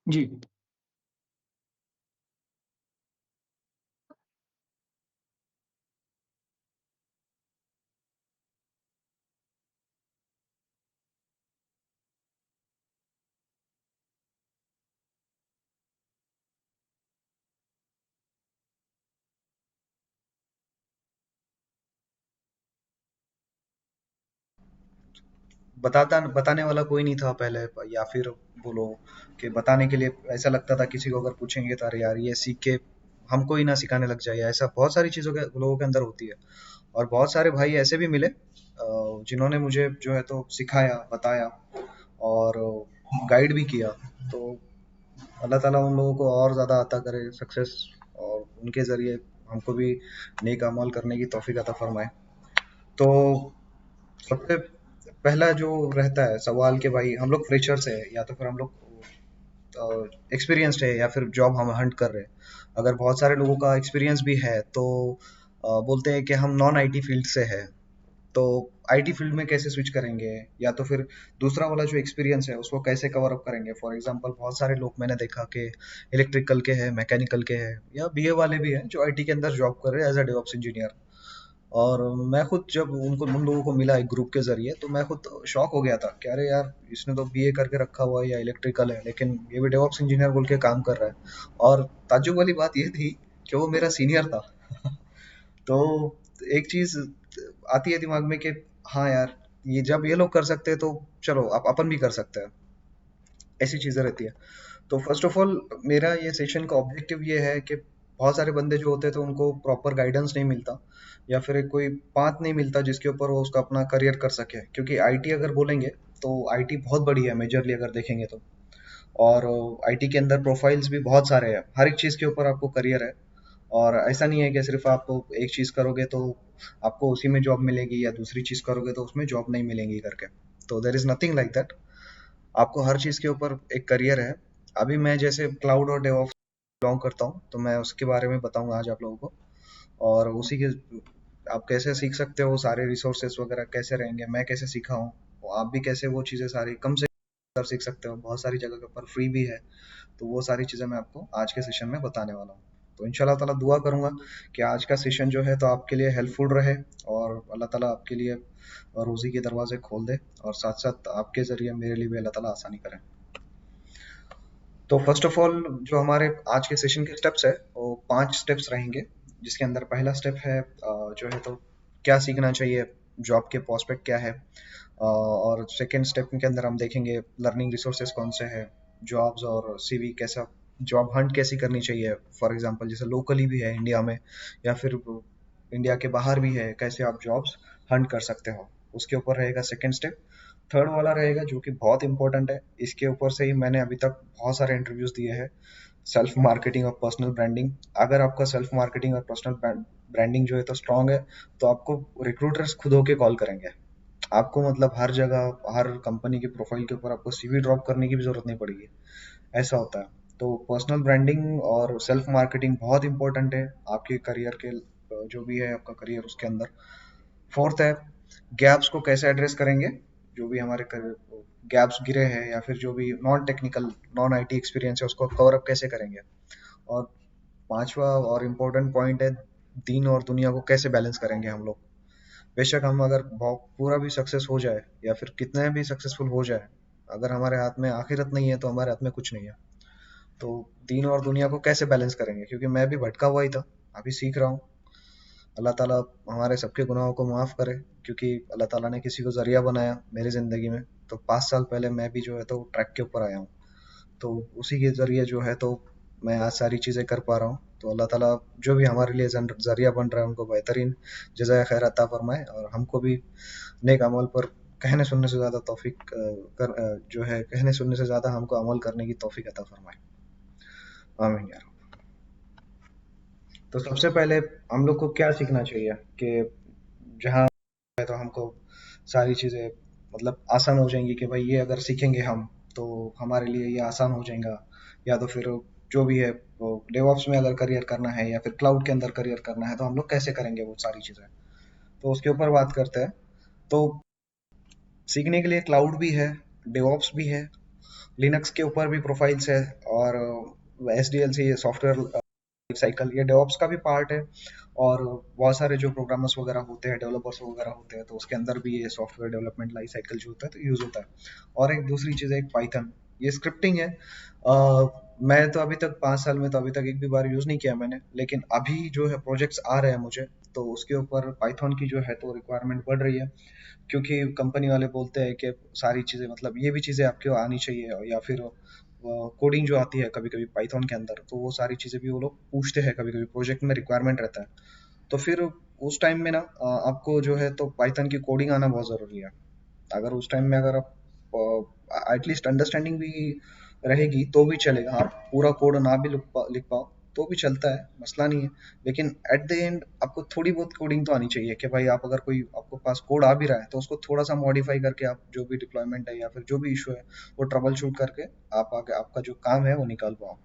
जी। बताने वाला कोई नहीं था पहले, या फिर बोलो कि बताने के लिए ऐसा लगता था किसी को अगर पूछेंगे तो अरे यार ये सीख के हमको ही ना सिखाने लग जाए, ऐसा बहुत सारी चीज़ों के लोगों के अंदर होती है। और बहुत सारे भाई ऐसे भी मिले जिन्होंने मुझे जो है तो सिखाया, बताया और गाइड भी किया। तो अल्लाह ताला उन लोगों को और ज़्यादा अता करे सक्सेस, और उनके ज़रिए हमको भी नेक अमल करने की तौफीक अता फरमाए। तो सबसे पहला जो रहता है सवाल कि भाई हम लोग फ्रेशर्स है या तो फिर हम लोग एक्सपीरियंस्ड है या फिर जॉब हम हंट कर रहे हैं। अगर बहुत सारे लोगों का एक्सपीरियंस भी है तो बोलते हैं कि हम नॉन आईटी फील्ड से है, तो आईटी फील्ड में कैसे स्विच करेंगे, या तो फिर दूसरा वाला जो एक्सपीरियंस है उसको कैसे कवर अप करेंगे। फॉर एग्जांपल बहुत सारे लोग मैंने देखा कि इलेक्ट्रिकल के हैं, मैकेनिकल के हैं, या बीए वाले भी हैं जो आईटी के अंदर जॉब कर रहे हैं एज अ डेवऑप्स इंजीनियर। और मैं खुद जब उन लोगों को मिला एक ग्रुप के ज़रिए, तो मैं खुद शॉक हो गया था कि अरे यार इसने तो बीए करके रखा हुआ है या इलेक्ट्रिकल है, लेकिन ये भी डेवऑप्स इंजीनियर बोल के काम कर रहा है। और ताज्जुब वाली बात ये थी कि वो मेरा सीनियर था। तो एक चीज़ आती है दिमाग में कि हाँ यार, ये जब ये लोग कर सकते हैं तो चलो आप अपन भी कर सकते हैं। ऐसी चीज़ें रहती है। तो फर्स्ट ऑफ ऑल मेरा ये सेशन का ऑब्जेक्टिव ये है कि बहुत सारे बंदे जो होते हैं तो उनको प्रॉपर गाइडेंस नहीं मिलता, या फिर एक कोई पाथ नहीं मिलता जिसके ऊपर वो उसका अपना करियर कर सके। क्योंकि आईटी अगर बोलेंगे तो आईटी बहुत बड़ी है मेजरली अगर देखेंगे तो। और आईटी के अंदर प्रोफाइल्स भी बहुत सारे हैं, हर एक चीज़ के ऊपर आपको करियर है। और ऐसा नहीं है कि सिर्फ आप एक चीज़ करोगे तो आपको उसी में जॉब मिलेगी, या दूसरी चीज़ करोगे तो उसमें जॉब नहीं मिलेंगी करके। तो there is nothing like that. आपको हर चीज़ के ऊपर एक करियर है। अभी मैं जैसे क्लाउड और डेवऑप्स बिलोंग करता हूँ, तो मैं उसके बारे में बताऊंगा आज आप लोगों को। और उसी के आप कैसे सीख सकते हो, सारे रिसोर्सेज वगैरह कैसे रहेंगे, मैं कैसे सीखा हूँ, तो आप भी कैसे वो चीज़ें सारी कम से कम सीख सकते हो। बहुत सारी जगह के ऊपर फ्री भी है। तो वो सारी चीज़ें मैं आपको आज के सेशन में बताने वाला हूँ। तो इंशाल्लाह ताला दुआ करूंगा कि आज का सेशन जो है तो आपके लिए हेल्पफुल रहे, और अल्लाह ताला आपके लिए रोज़ी के दरवाजे खोल दे, और साथ साथ आपके ज़रिए मेरे लिए भी अल्लाह ताला आसानी करे। तो फर्स्ट ऑफ ऑल जो हमारे आज के सेशन के स्टेप्स है वो 5 स्टेप्स रहेंगे। जिसके अंदर पहला स्टेप है जो है तो क्या सीखना चाहिए, जॉब के प्रोस्पेक्ट क्या है। और सेकंड स्टेप के अंदर हम देखेंगे लर्निंग रिसोर्सेज कौन से हैं, जॉब्स और सीवी कैसा, जॉब हंट कैसी करनी चाहिए। फॉर एग्जांपल जैसे लोकली भी है इंडिया में, या फिर इंडिया के बाहर भी है, कैसे आप जॉब्स हंट कर सकते हो, उसके ऊपर रहेगा सेकंड स्टेप। थर्ड वाला रहेगा जो कि बहुत इंपॉर्टेंट है, इसके ऊपर से ही मैंने अभी तक बहुत सारे इंटरव्यूज दिए हैं, सेल्फ मार्केटिंग और पर्सनल ब्रांडिंग। अगर आपका सेल्फ मार्केटिंग और पर्सनल ब्रांडिंग जो है तो स्ट्रांग है, तो आपको रिक्रूटर्स खुद होके कॉल करेंगे। आपको मतलब हर जगह हर कंपनी के प्रोफाइल के ऊपर आपको सीवी ड्रॉप करने की भी जरूरत नहीं पड़ेगी। ऐसा होता है। तो पर्सनल ब्रांडिंग और सेल्फ मार्केटिंग बहुत इंपॉर्टेंट है आपके करियर के, जो भी है आपका करियर उसके अंदर। फोर्थ है गैप्स को कैसे एड्रेस करेंगे, जो भी हमारे गैप्स गिरे हैं या फिर जो भी non technical non IT experience है उसको कवर अप कैसे करेंगे। और पांचवा और इम्पोर्टेंट पॉइंट है दीन और दुनिया को कैसे बैलेंस करेंगे हम लोग। बेशक हम अगर पूरा भी सक्सेस हो जाए या फिर कितने भी सक्सेसफुल हो जाए, अगर हमारे हाथ में आखिरत नहीं है तो हमारे हाथ में कुछ नहीं है। तो दीन और दुनिया को कैसे बैलेंस करेंगे, क्योंकि मैं भी भटका हुआ ही था, अभी सीख रहा हूँ। अल्लाह ताला हमारे सबके गुनाहों को माफ़ करे, क्योंकि अल्लाह ताला ने किसी को ज़रिया बनाया मेरी ज़िंदगी में। तो 5 साल पहले मैं भी जो है तो ट्रैक के ऊपर आया हूँ। तो उसी के ज़रिए जो है तो मैं आज सारी चीज़ें कर पा रहा हूँ। तो अल्लाह ताला जो भी हमारे लिए ज़रिया बन रहा है उनको बेहतरीन जज़ाय खैर अता फरमाए, और हमको भी नेक अमल पर कहने सुनने से ज़्यादा जो है कहने सुनने से ज़्यादा हमको अमल करने की तौफीक अता फरमाए। आमीन यार। तो सबसे पहले हम लोग को क्या सीखना चाहिए कि जहाँ है तो हमको सारी चीज़ें मतलब आसान हो जाएंगी कि भाई ये अगर सीखेंगे हम तो हमारे लिए ये आसान हो जाएगा। या तो फिर जो भी है वो डेवऑप्स में अगर करियर करना है या फिर क्लाउड के अंदर करियर करना है तो हम लोग कैसे करेंगे वो सारी चीज़ें। तो उसके ऊपर बात करते हैं। तो सीखने के लिए क्लाउड भी है, डेवऑप्स भी है, लिनक्स के ऊपर भी प्रोफाइल्स है, और SDLC ये सॉफ्टवेयर लाइफ साइकिल ये डेवऑप्स का भी पार्ट है। और बहुत सारे जो प्रोग्रामर्स वगैरह होते हैं, डेवलपर्स वगैरह होते हैं, तो उसके अंदर भी ये सॉफ्टवेयर डेवलपमेंट लाइफ साइकिल जो होता है तो यूज होता है। और एक दूसरी चीज़ है एक पाइथन, ये स्क्रिप्टिंग है। मैं तो अभी तक 5 साल में तो अभी तक एक भी बार यूज़ नहीं किया मैंने, लेकिन अभी जो है प्रोजेक्ट्स आ रहे हैं मुझे, तो उसके ऊपर पाइथन की जो है तो रिक्वायरमेंट बढ़ रही है। क्योंकि कंपनी वाले बोलते हैं कि सारी चीज़ें मतलब ये भी चीज़ें आपको आनी चाहिए, या फिर कोडिंग जो आती है कभी कभी पाइथन के अंदर, तो वो सारी चीज़ें भी वो लोग पूछते हैं, कभी कभी प्रोजेक्ट में रिक्वायरमेंट रहता है। तो फिर उस टाइम में ना आपको जो है तो पाइथन की कोडिंग आना बहुत ज़रूरी है। अगर उस टाइम में अगर आप एटलीस्ट अंडरस्टैंडिंग भी रहेगी तो भी चलेगा, आप पूरा कोड ना भी लिख पाओ तो भी चलता है, मसला नहीं है। लेकिन एट द एंड आपको थोड़ी बहुत कोडिंग तो आनी चाहिए, कि भाई आप अगर कोई आपको पास कोड आ भी रहा है तो उसको थोड़ा सा मॉडिफाई करके आप जो भी डिप्लॉयमेंट है या फिर जो भी इशू है वो ट्रबल शूट करके आप आगे आपका जो काम है वो निकाल पाओ।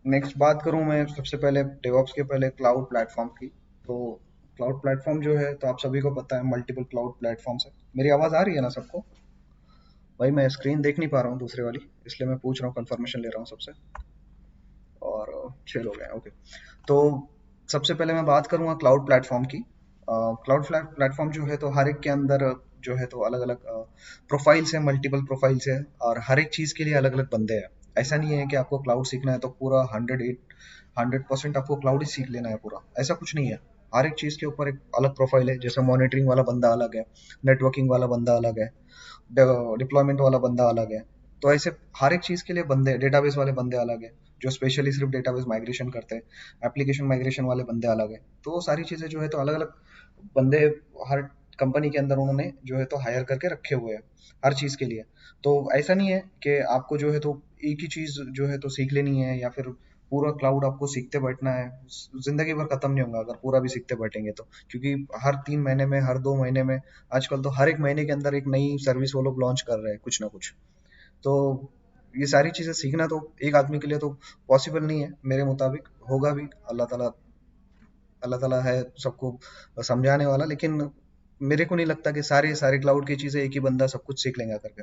नेक्स्ट बात करूं मैं सबसे पहले डेवऑप्स के पहले क्लाउड प्लेटफॉर्म की। तो क्लाउड प्लेटफॉर्म जो है तो आप सभी को पता है मल्टीपल क्लाउड प्लेटफॉर्म्स है। मेरी आवाज़ आ रही है ना सबको? भाई मैं स्क्रीन देख नहीं पा रहा हूँ दूसरे वाली, इसलिए मैं पूछ रहा हूँ, कंफर्मेशन ले रहा हूँ सबसे। और 6 लोग हैं, ओके। तो सबसे पहले मैं बात करूँगा क्लाउड प्लेटफॉर्म की। क्लाउड प्लेटफॉर्म जो है तो हर एक के अंदर जो है तो अलग अलग प्रोफाइल्स है, मल्टीपल प्रोफाइल्स है, और हर एक चीज़ के लिए अलग अलग बंदे हैं। ऐसा नहीं है कि आपको क्लाउड सीखना है तो पूरा 100% आपको क्लाउड ही सीख लेना है पूरा, ऐसा कुछ नहीं है। हर एक चीज़ के ऊपर एक अलग प्रोफाइल है, जैसे मॉनिटरिंग वाला बंदा अलग है, नेटवर्किंग वाला बंदा अलग है, डिप्लॉयमेंट वाला बंदा अलग है। तो ऐसे हर एक चीज़ के लिए बंदे, डेटाबेस वाले बंदे अलग है जो स्पेशली सिर्फ डेटाबेस माइग्रेशन करते हैं, एप्लीकेशन माइग्रेशन वाले बंदे अलग है। तो वो सारी चीज़ें जो है तो अलग अलग बंदे हर कंपनी के अंदर उन्होंने जो है तो हायर करके रखे हुए हैं हर चीज़ के लिए। तो ऐसा नहीं है कि आपको जो है तो एक ही चीज़ जो है तो सीख लेनी है, या फिर पूरा क्लाउड आपको सीखते बैठना है। जिंदगी भर खत्म नहीं होगा अगर पूरा भी सीखते बैठेंगे तो, क्योंकि हर 3 महीने में, हर 2 महीने में, आजकल तो हर एक महीने के अंदर एक नई सर्विस वो लोग लॉन्च कर रहे हैं कुछ ना कुछ। तो ये सारी चीज़ें सीखना तो एक आदमी के लिए तो पॉसिबल नहीं है मेरे मुताबिक। होगा भी, अल्लाह ताला है सबको समझाने वाला, लेकिन मेरे को नहीं लगता कि सारे सारे क्लाउड की चीज़ें एक ही बंदा सब कुछ सीख लेंगे करके।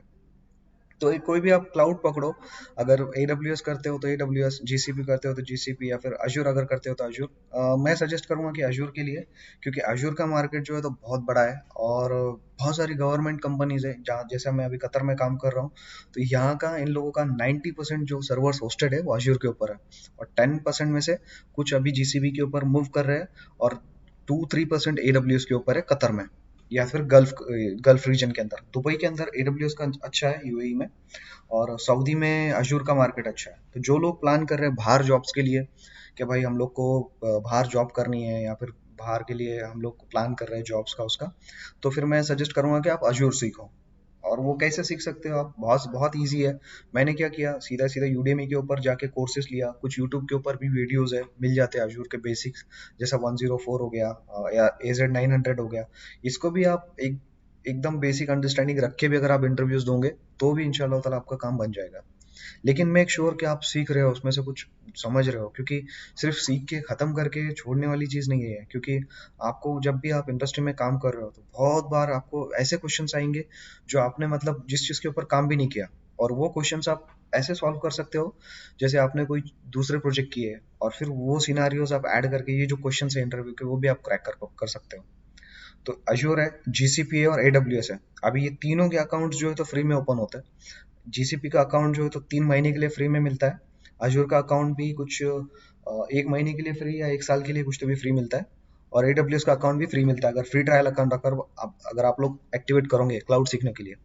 तो एक कोई भी आप क्लाउड पकड़ो, अगर AWS करते हो तो AWS, GCP करते हो तो GCP, या फिर अजूर अगर करते हो तो अजूर। मैं सजेस्ट करूंगा कि अजूर के लिए, क्योंकि अजूर का मार्केट जो है तो बहुत बड़ा है, और बहुत सारी गवर्नमेंट कंपनीज है जहाँ, जैसे मैं अभी कतर में काम कर रहा हूँ, तो यहाँ का इन लोगों का 90% जो सर्वर्स होस्टेड है वो अजूर के ऊपर है, और 10% में से कुछ अभी GCP के ऊपर मूव कर रहे हैं, और 2-3% AWS के ऊपर है कतर में, या फिर गल्फ गल्फ रीजन के अंदर। दुबई के अंदर AWS का अच्छा है, UAE में, और सऊदी में अजूर का मार्केट अच्छा है। तो जो लोग प्लान कर रहे हैं बाहर जॉब्स के लिए, कि भाई हम लोग को बाहर जॉब करनी है, या फिर बाहर के लिए हम लोग प्लान कर रहे हैं जॉब्स का उसका, तो फिर मैं सजेस्ट करूंगा कि आप अजूर सीखो। और वो कैसे सीख सकते हो आप? बहुत बहुत ईजी है। मैंने क्या किया, सीधा सीधा यूडेमी के ऊपर जाके कोर्सेज लिया, कुछ यूट्यूब के ऊपर भी वीडियोस है मिल जाते हैं अजूर के बेसिक्स, जैसा 104 हो गया, या AZ900 हो गया। इसको भी आप एकदम बेसिक अंडरस्टैंडिंग रख के भी अगर आप इंटरव्यूज दोगे तो भी इंशाल्लाह ताला आपका काम बन जाएगा। लेकिन मेक श्योर कि आप सीख रहे हो, उसमें से कुछ समझ रहे हो, क्योंकि सिर्फ सीख के खत्म करके छोड़ने वाली चीज़ नहीं है। क्योंकि आपको जब भी आप इंडस्ट्री में काम कर रहे हो तो बहुत बार आपको ऐसे क्वेश्चंस आएंगे जो आपने मतलब जिस चीज़ के ऊपर काम भी नहीं किया, और वो क्वेश्चंस आप ऐसे सॉल्व कर सकते हो जैसे आपने कोई दूसरे प्रोजेक्ट किए, और फिर वो सिनारियोज आप ऐड करके ये जो क्वेश्चन है इंटरव्यू के वो भी आप क्रैक कर सकते हो। तो अजूर है, GCP है, और AWS है। अभी ये तीनों के अकाउंट्स जो है तो फ्री में ओपन होते हैं। GCP का अकाउंट जो है तो 3 महीने के लिए फ्री में मिलता है। अजूर का अकाउंट भी कुछ 1 महीने के लिए फ्री या 1 साल के लिए कुछ तो भी फ्री मिलता है। और AWS का अकाउंट भी फ्री मिलता है अगर फ्री ट्रायल अकाउंट अगर आप लोग एक्टिवेट करोगे क्लाउड सीखने के लिए।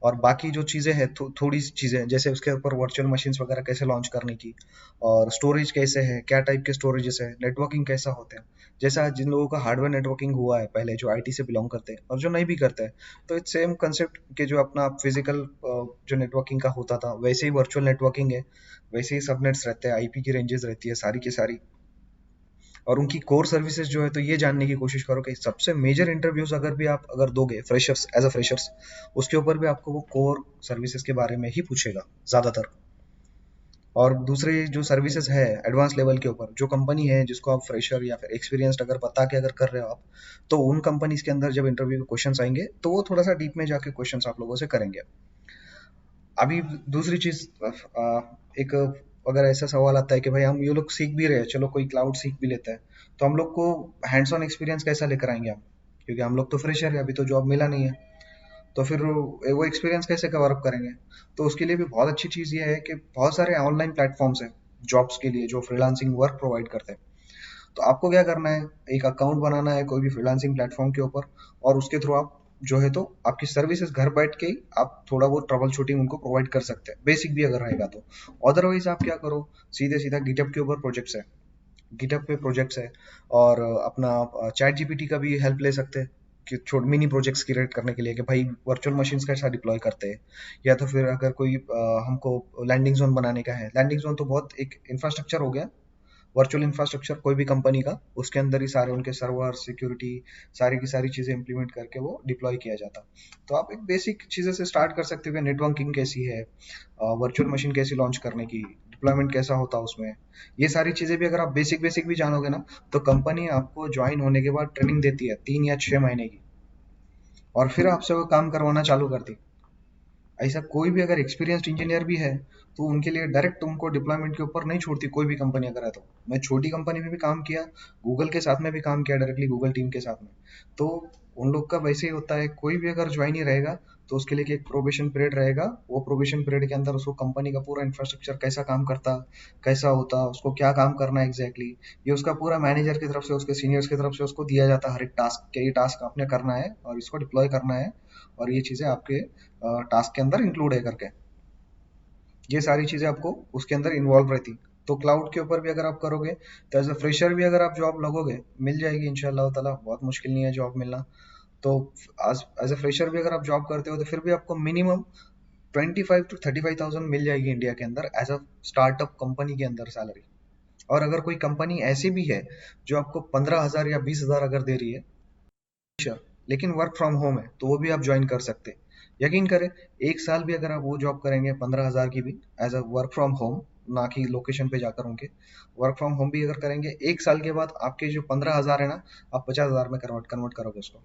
और बाकी जो चीज़ें हैं थोड़ी सी चीज़ें हैं, जैसे उसके ऊपर वर्चुअल मशीन्स वगैरह कैसे लॉन्च करने की, और स्टोरेज कैसे है, क्या टाइप के स्टोरेजेस है, नेटवर्किंग कैसा होता है। जैसा जिन लोगों का हार्डवेयर नेटवर्किंग हुआ है पहले, जो IT से बिलोंग करते हैं और जो नहीं भी करते हैं, तो इट्स सेम कंसेप्ट के जो अपना फिजिकल जो नेटवर्किंग का होता था वैसे ही वर्चुअल नेटवर्किंग है। वैसे ही सबनेट्स रहते हैं, IP की रेंजेस रहती है सारी की सारी, और उनकी कोर सर्विसेज जो है तो ये जानने की कोशिश करो कि सबसे मेजर इंटरव्यूज अगर भी आप अगर दोगे फ्रेशर्स, एज अ फ्रेशर्स, उसके ऊपर भी आपको वो कोर सर्विसेज के बारे में ही पूछेगा ज़्यादातर। और दूसरे जो सर्विसेज है एडवांस लेवल के ऊपर, जो कंपनी है जिसको आप फ्रेशर या फिर एक्सपीरियंस्ड अगर बता के अगर कर रहे हो आप, तो उन कंपनीज के अंदर जब इंटरव्यू के क्वेश्चंस आएंगे तो वो थोड़ा सा डीप में जाके क्वेश्चंस आप लोगों से करेंगे। अभी दूसरी चीज, एक अगर ऐसा सवाल आता है कि भाई हम ये लोग सीख भी रहे हैं, चलो कोई क्लाउड सीख भी लेता है, तो हम लोग को हैंड्स ऑन एक्सपीरियंस कैसा लेकर आएंगे हम, क्योंकि हम लोग तो फ्रेशर है, अभी तो जॉब मिला नहीं है, तो फिर वो एक्सपीरियंस कैसे कवर अप करेंगे। तो उसके लिए भी बहुत अच्छी चीज़ ये है कि बहुत सारे ऑनलाइन प्लेटफॉर्म्स हैं जॉब्स के लिए जो फ्रीलांसिंग वर्क प्रोवाइड करते हैं। तो आपको क्या करना है, एक अकाउंट बनाना है कोई भी फ्रीलांसिंग प्लेटफॉर्म के ऊपर, और उसके थ्रू आप जो है तो आपकी सर्विसेज घर बैठ के ही आप थोड़ा बहुत ट्रबल शूटिंग उनको प्रोवाइड कर सकते हैं, बेसिक भी अगर रहेगा तो। अदरवाइज आप क्या करो, सीधे सीधा गिटअप के ऊपर प्रोजेक्ट्स है, गिटअप पे प्रोजेक्ट्स है, और अपना चैट जीपीटी का भी हेल्प ले सकते हैं कि छोट मिनी प्रोजेक्ट्स क्रिएट करने के लिए, कि भाई वर्चुअल मशीन्स कैसा डिप्लॉय करते हैं, या तो फिर अगर कोई हमको लैंडिंग जोन बनाने का है, लैंडिंग जोन तो बहुत एक इंफ्रास्ट्रक्चर हो गया, वर्चुअल इंफ्रास्ट्रक्चर कोई भी कंपनी का, उसके अंदर ही सारे उनके सर्वर सिक्योरिटी सारी की सारी चीजें इंप्लीमेंट करके वो डिप्लॉय किया जाता। तो आप एक बेसिक चीजें से स्टार्ट कर सकते हो, नेटवर्किंग कैसी है, वर्चुअल मशीन कैसी लॉन्च करने की, डिप्लॉयमेंट कैसा होता है उसमें, ये सारी चीजें भी अगर आप बेसिक बेसिक भी जानोगे ना, तो कंपनी आपको ज्वाइन होने के बाद ट्रेनिंग देती है 3 या 6 महीने की, और फिर आपसे वो काम करवाना चालू करती है। ऐसा कोई भी अगर एक्सपीरियंस्ड इंजीनियर भी है, तो उनके लिए डायरेक्ट तुमको डिप्लॉयमेंट के ऊपर नहीं छोड़ती कोई भी कंपनी अगर है तो। मैं छोटी कंपनी में भी काम किया, गूगल के साथ में भी काम किया, डायरेक्टली गूगल टीम के साथ में। तो उन लोग का वैसे ही होता है, कोई भी अगर ज्वाइन ही रहेगा तो उसके लिए एक प्रोबेशन पीरियड रहेगा, वो प्रोबेशन पीरियड के अंदर उसको कंपनी का पूरा इंफ्रास्ट्रक्चर कैसा काम करता, कैसा होता, उसको क्या काम करना है एग्जैक्टली, ये उसका पूरा मैनेजर की तरफ से उसके सीनियर्स की तरफ से उसको दिया जाता है, हर एक टास्क के, ये टास्क आपने करना है और इसको डिप्लॉय करना है, और ये चीजें आपके टास्क के अंदर इंक्लूड है करके, ये सारी चीजें आपको उसके अंदर इन्वॉल्व रहती। तो क्लाउड के ऊपर भी अगर आप करोगे, तो एज अ फ्रेशर भी अगर आप जॉब लगोगे, मिल जाएगी इंशाल्लाह ताला, बहुत मुश्किल नहीं है जॉब मिलना। तो एज अ फ्रेशर भी अगर आप जॉब करते हो, तो फिर भी आपको मिनिमम 25 to 35,000 मिल जाएगी इंडिया के अंदर एज अ स्टार्टअप कंपनी के अंदर सैलरी। और अगर कोई कंपनी ऐसी भी है जो आपको 15,000 या 20,000 अगर दे रही है, लेकिन वर्क फ्रॉम होम है, तो वो भी आप ज्वाइन कर सकते हैं। यकीन करें, 1 साल भी अगर आप वो जॉब करेंगे 15,000 की भी, as a work from home, ना कि लोकेशन पे जाकर उनके, वर्क फ्रॉम होम भी अगर करेंगे, 1 साल के बाद आपके जो 15,000 है ना, आप 50,000 में कन्वर्ट कन्वर्ट करोगे उसको।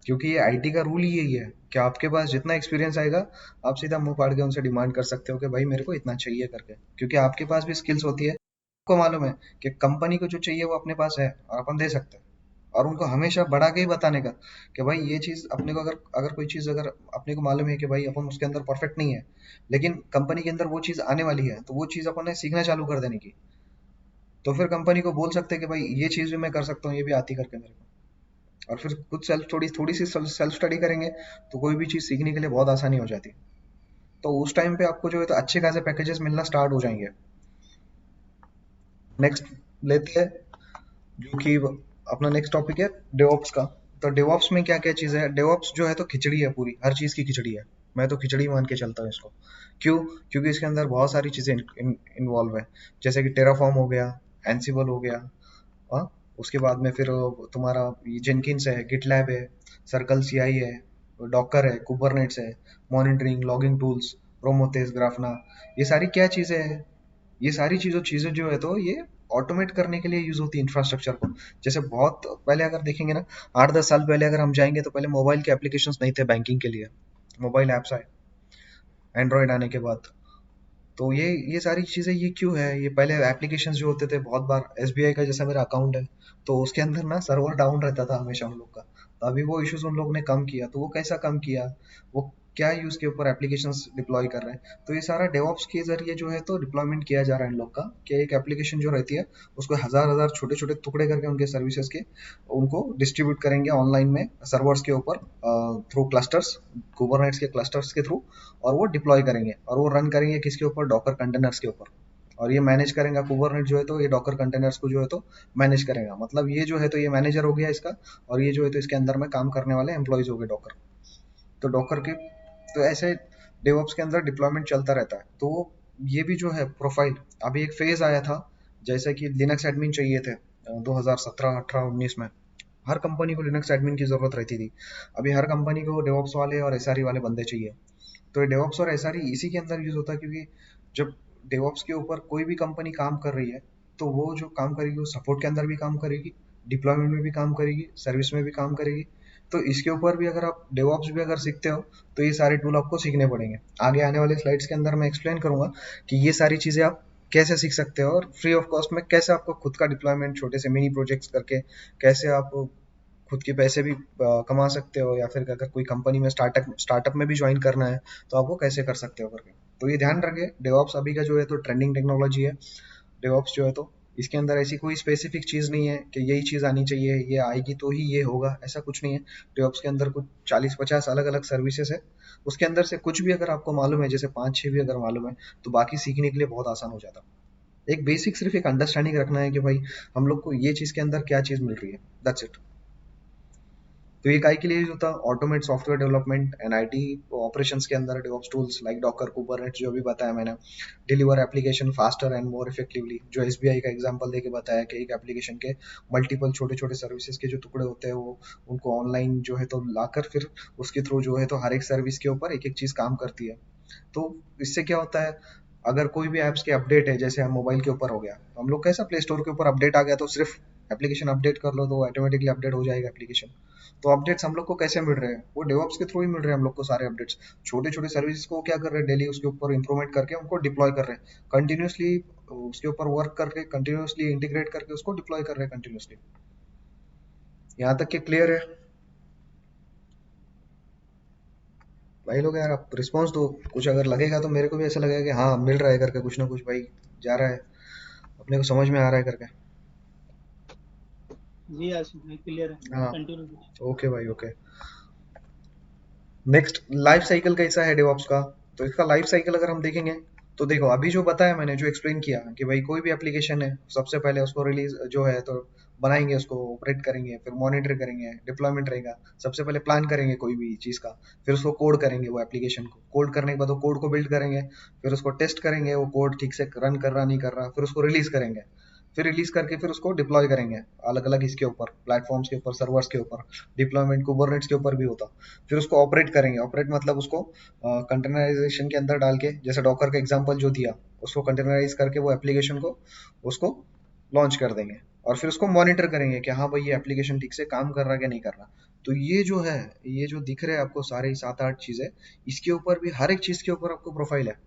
क्योंकि ये आईटी का रूल ही यही है कि आपके पास जितना एक्सपीरियंस आएगा, आप सीधा मुंह फाड़ के उनसे डिमांड कर सकते हो कि भाई मेरे को इतना चाहिए करके, क्योंकि आपके पास भी स्किल्स होती है। आपको मालूम है कि कंपनी को जो चाहिए वो अपने पास है और अपन दे सकते हैं। और उनको हमेशा बढ़ा के ही बताने का कि भाई ये चीज अपने को, अगर अगर कोई चीज अगर अपने को मालूम है कि भाई अपन उसके अंदर परफेक्ट नहीं है, लेकिन कंपनी के अंदर वो चीज आने वाली है, तो वो चीज अपन ने सीखना चालू कर देने की, तो फिर कंपनी को बोल सकते हैं कि भाई ये चीज भी मैं कर सकता हूँ, ये भी आती करके मेरे को। और फिर कुछ सेल्फ थोड़ी थोड़ी सी सेल्फ स्टडी करेंगे, तो कोई भी चीज सीखने के लिए बहुत आसानी हो जाती है। तो उस टाइम पे आपको जो है तो अच्छे खासे पैकेजेस मिलना स्टार्ट हो जाएंगे। नेक्स्ट लेते हैं, जो कि अपना नेक्स्ट टॉपिक है डेवऑप्स का। तो डेवऑप्स में क्या क्या चीज़ है, डेवऑप्स जो है तो खिचड़ी है, पूरी हर चीज़ की खिचड़ी है। मैं तो खिचड़ी मान के चलता हूँ इसको। क्यों? क्योंकि इसके अंदर बहुत सारी चीज़ें इन्वॉल्व है, जैसे कि टेराफॉर्म हो गया, एंसिबल हो गया, हाँ, उसके बाद में फिर तुम्हारा जेनकिंस है, गिटलैब है, सर्कल सीआई है, डॉकर है, कुबरनेट्स है, मॉनिटरिंग लॉगिंग टूल्स, प्रोमोथेस, ग्राफना, ये सारी क्या चीज़ें हैं, ये सारी चीजें जो है तो ये ऑटोमेट करने के लिए यूज होती है इंफ्रास्ट्रक्चर को। जैसे बहुत पहले अगर देखेंगे ना, 8-10 साल पहले अगर हम जाएंगे, तो पहले मोबाइल के एप्लीकेशंस नहीं थे बैंकिंग के लिए, मोबाइल ऐप्स आए एंड्रॉयड आने के बाद। तो ये सारी चीजें ये क्यों है, ये पहले एप्लीकेशंस जो होते थे, बहुत बार एसबीआई का जैसा मेरा अकाउंट है, तो उसके अंदर ना सर्वर डाउन रहता था हमेशा उन लोग का। तो अभी वो इश्यूज उन लोग ने कम किया, तो वो कैसा कम किया, वो क्या यूज के ऊपर एप्लीकेशंस डिप्लॉय कर रहे हैं, तो ये सारा डेवऑप्स के जरिए जो है तो डिप्लॉयमेंट किया जा रहा है इन लोग का, कि एक एप्लीकेशन जो रहती है उसको हजार हजार छोटे छोटे टुकड़े करके उनके सर्विसेज के उनको डिस्ट्रीब्यूट करेंगे ऑनलाइन में सर्वर्स के ऊपर, थ्रू क्लस्टर्स, कुबरनेट्स के क्लस्टर्स के थ्रू, और वो डिप्लॉय करेंगे और वो रन करेंगे किसके ऊपर, डॉकर कंटेनर्स के ऊपर। और ये मैनेज करेगा कुबरनेट जो है तो ये डॉकर कंटेनर्स को जो है तो मैनेज करेगा, मतलब ये जो है तो ये मैनेजर हो गया इसका, और ये जो है तो इसके अंदर में काम करने वाले एम्प्लॉयज हो गए डॉकर। तो डॉकर के, तो ऐसे डेवऑप्स के अंदर डिप्लॉयमेंट चलता रहता है। तो ये भी जो है प्रोफाइल, अभी एक फेज आया था, जैसे कि लिनक्स एडमिन चाहिए थे 2017 18 19 में, हर कंपनी को लिनक्स एडमिन की जरूरत रहती थी। अभी हर कंपनी को डेवऑप्स वाले और एसआरई वाले बंदे चाहिए। तो ये डेवऑप्स और एसआरई इसी के अंदर यूज होता है, क्योंकि जब डेवऑप्स के ऊपर कोई भी कंपनी काम कर रही है, तो वो जो काम करेगी वो सपोर्ट के अंदर भी काम करेगी, डिप्लॉयमेंट में भी काम करेगी, सर्विस में भी काम करेगी। तो इसके ऊपर भी अगर आप डेवऑप्स भी अगर सीखते हो, तो ये सारे टूल आपको सीखने पड़ेंगे। आगे आने वाले स्लाइड्स के अंदर मैं एक्सप्लेन करूंगा कि ये सारी चीजें आप कैसे सीख सकते हो, और फ्री ऑफ कॉस्ट में कैसे आपको खुद का डिप्लॉयमेंट छोटे से मिनी प्रोजेक्ट्स करके कैसे आप खुद के पैसे भी कमा सकते हो, या फिर अगर कोई कंपनी में स्टार्टअप स्टार्टअप में भी ज्वाइन करना है तो आप वो कैसे कर सकते हो करके। तो ये ध्यान रखिए, डेवऑप्स अभी का जो है तो ट्रेंडिंग टेक्नोलॉजी है। डेवऑप्स जो है तो इसके अंदर ऐसी कोई स्पेसिफिक चीज नहीं है कि यही चीज आनी चाहिए, ये आएगी तो ही ये होगा, ऐसा कुछ नहीं है। डेवऑप्स के अंदर कुछ 40-50 अलग अलग सर्विसेज है, उसके अंदर से कुछ भी अगर आपको मालूम है, जैसे 5-6 भी अगर मालूम है, तो बाकी सीखने के लिए बहुत आसान हो जाता। एक बेसिक सिर्फ एक अंडरस्टैंडिंग रखना है कि भाई हम लोग को ये चीज के अंदर क्या चीज मिल रही है, दैट्स इट। तो ये काय के लिए यूज होता है, automate software development and IT operations के अंदर डेवऑप्स टूल्स लाइक डॉकर, कुबरनेट्स जो भी बताया मैंने, deliver application faster and more effectively, जो एसबीआई का एग्जांपल देके बताया कि एक एप्लीकेशन के मल्टीपल छोटे छोटे सर्विसेज के जो टुकड़े होते हैं वो उनको ऑनलाइन जो है तो लाकर फिर उसके थ्रू जो है तो हर एक सर्विस के ऊपर एक एक चीज काम करती है। तो इससे क्या होता है, अगर कोई भी ऐप्स के अपडेट है, जैसे हम मोबाइल के ऊपर हो गया, तो हम लोग कैसा प्ले स्टोर के ऊपर अपडेट आ गया तो सिर्फ एप्लीकेशन अपडेट कर लो तो ऑटोमेटिकली अपडेट हो जाएगा एप्लीकेशन। तो अपडेट्स हम लोग को कैसे मिल रहे हैं, वो डेवऑप्स के थ्रू ही मिल रहे हैं हम लोग को सारे अपडेट्स। छोटे छोटे सर्विस को क्या कर रहे हैं, डेली उसके ऊपर इंप्रूवमेंट करके उनको डिप्लॉय कर रहे हैं कंटिन्यूसली, उसके ऊपर वर्क करके कंटिन्यूसली इंटीग्रेट करके उसको डिप्लॉय कर रहे हैं कंटिन्यूसली। यहाँ तक कि क्लियर है भाई लोग? यार आप रिस्पॉन्स दो, कुछ अगर लगेगा तो मेरे को भी ऐसा लगेगा कि हाँ मिल रहा है करके, कुछ ना कुछ भाई जा रहा है, अपने को समझ में आ रहा है करके। जी आशीष भाई क्लियर है, हाँ, कंटिन्यू कीजिए। ओके भाई, ओके। नेक्स्ट, लाइफ साइकिल कैसा है डेवऑप्स का? तो इसका लाइफ साइकिल अगर हम देखेंगे, तो देखो अभी जो बताया मैंने, जो एक्सप्लेन किया कि भाई कोई भी एप्लीकेशन है, सबसे पहले उसको रिलीज जो है तो बनाएंगे, उसको ऑपरेट करेंगे, फिर मॉनिटर करेंगे, डिप्लॉयमेंट रहेगा, सबसे पहले प्लान करेंगे कोई भी चीज़ का, फिर उसको कोड करेंगे, वो एप्लीकेशन को कोड करने के बाद वो कोड को बिल्ड करेंगे, फिर उसको टेस्ट करेंगे वो कोड ठीक से रन कर रहा नहीं कर रहा, फिर उसको रिलीज करेंगे, फिर रिलीज करके फिर उसको डिप्लॉय करेंगे अलग अलग इसके ऊपर, प्लेटफॉर्म्स के ऊपर, सर्वर्स के ऊपर। डिप्लॉयमेंट कुबरनेट्स के ऊपर भी होता। फिर उसको ऑपरेट करेंगे, ऑपरेट मतलब उसको कंटेनराइजेशन के अंदर डाल के, जैसे डॉकर का एग्जांपल जो दिया, उसको कंटेनराइज करके वो एप्लीकेशन को उसको लॉन्च कर देंगे, और फिर उसको मॉनिटर करेंगे कि हाँ भाई ये एप्लीकेशन ठीक से काम कर रहा है कि नहीं कर रहा। तो ये जो है, ये जो दिख रहे हैं आपको सारे 7-8 चीजें, इसके ऊपर भी हर एक चीज के ऊपर आपको प्रोफाइल है।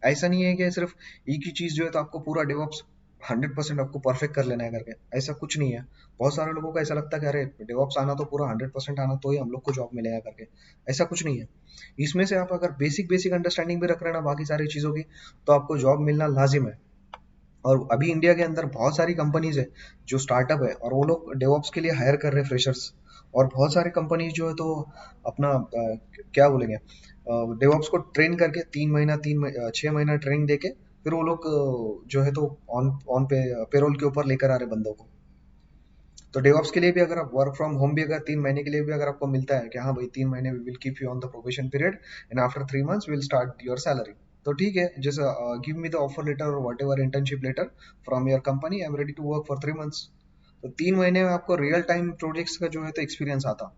ऐसा नहीं है कि सिर्फ एक ही चीज जो है तो आपको पूरा डेवऑप्स 100% आपको परफेक्ट कर लेना है करके, ऐसा कुछ नहीं है। बहुत सारे लोगों को ऐसा लगता है कि अरे डेवऑप्स आना तो पूरा 100% आना तो ही हम लोग को जॉब मिलेगा करके, ऐसा कुछ नहीं है। इसमें से आप अगर बेसिक बेसिक अंडरस्टैंडिंग भी रख रहे हैं ना बाकी सारी चीज़ों की, तो आपको जॉब मिलना लाजिम है। और अभी इंडिया के अंदर बहुत सारी कंपनीज है जो स्टार्टअप है, और वो लोग डेवऑप्स के लिए हायर कर रहे हैं फ्रेशर्स। और बहुत सारी कंपनीज जो है तो अपना क्या बोलेंगे, डेवऑप्स को ट्रेन करके 3 महीना 6 महीना ट्रेनिंग देके फिर वो लोग जो है तो ऑन ऑन पे पेरोल के ऊपर लेकर आ रहे बंदों को। तो डेवऑप्स के लिए भी अगर आप वर्क फ्रॉम होम भी अगर 3 महीने के लिए भी अगर आपको मिलता है कि हाँ भाई 3 महीने we will keep you on the probation period and after 3 months will start your salary, तो ठीक है, जैसे give me the offer letter और whatever internship letter from your company, I am ready to work for 3 months. तो 3 महीने में आपको real time projects का जो है तो एक्सपीरियंस आता।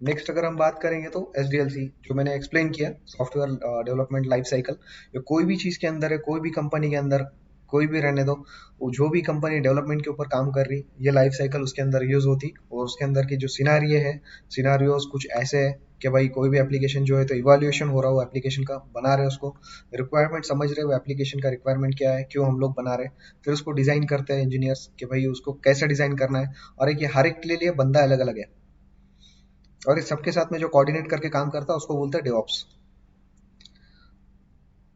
नेक्स्ट अगर हम बात करेंगे तो एसडीएलसी, जो मैंने एक्सप्लेन किया, सॉफ्टवेयर डेवलपमेंट लाइफ साइकिल, ये कोई भी चीज़ के अंदर है, कोई भी कंपनी के अंदर, कोई भी रहने दो, वो जो भी कंपनी डेवलपमेंट के ऊपर काम कर रही, ये लाइफ साइकिल उसके अंदर यूज होती। और उसके अंदर की जो सिनारियो है, सिनारियोज कुछ ऐसे है कि भाई कोई भी एप्लीकेशन जो है तो इवैल्यूएशन हो रहा हो एप्लीकेशन का, बना रहे उसको, रिक्वायरमेंट समझ रहे हो एप्लीकेशन का रिक्वायरमेंट क्या है, क्यों हम लोग बना रहे, फिर उसको डिजाइन करते हैं इंजीनियर्स कि भाई उसको कैसे डिजाइन करना है। और एक ये हर एक के लिए बंदा अलग अलग है, और इस सबके साथ में जो कोऑर्डिनेट करके काम करता है उसको बोलते हैं डेवऑप्स।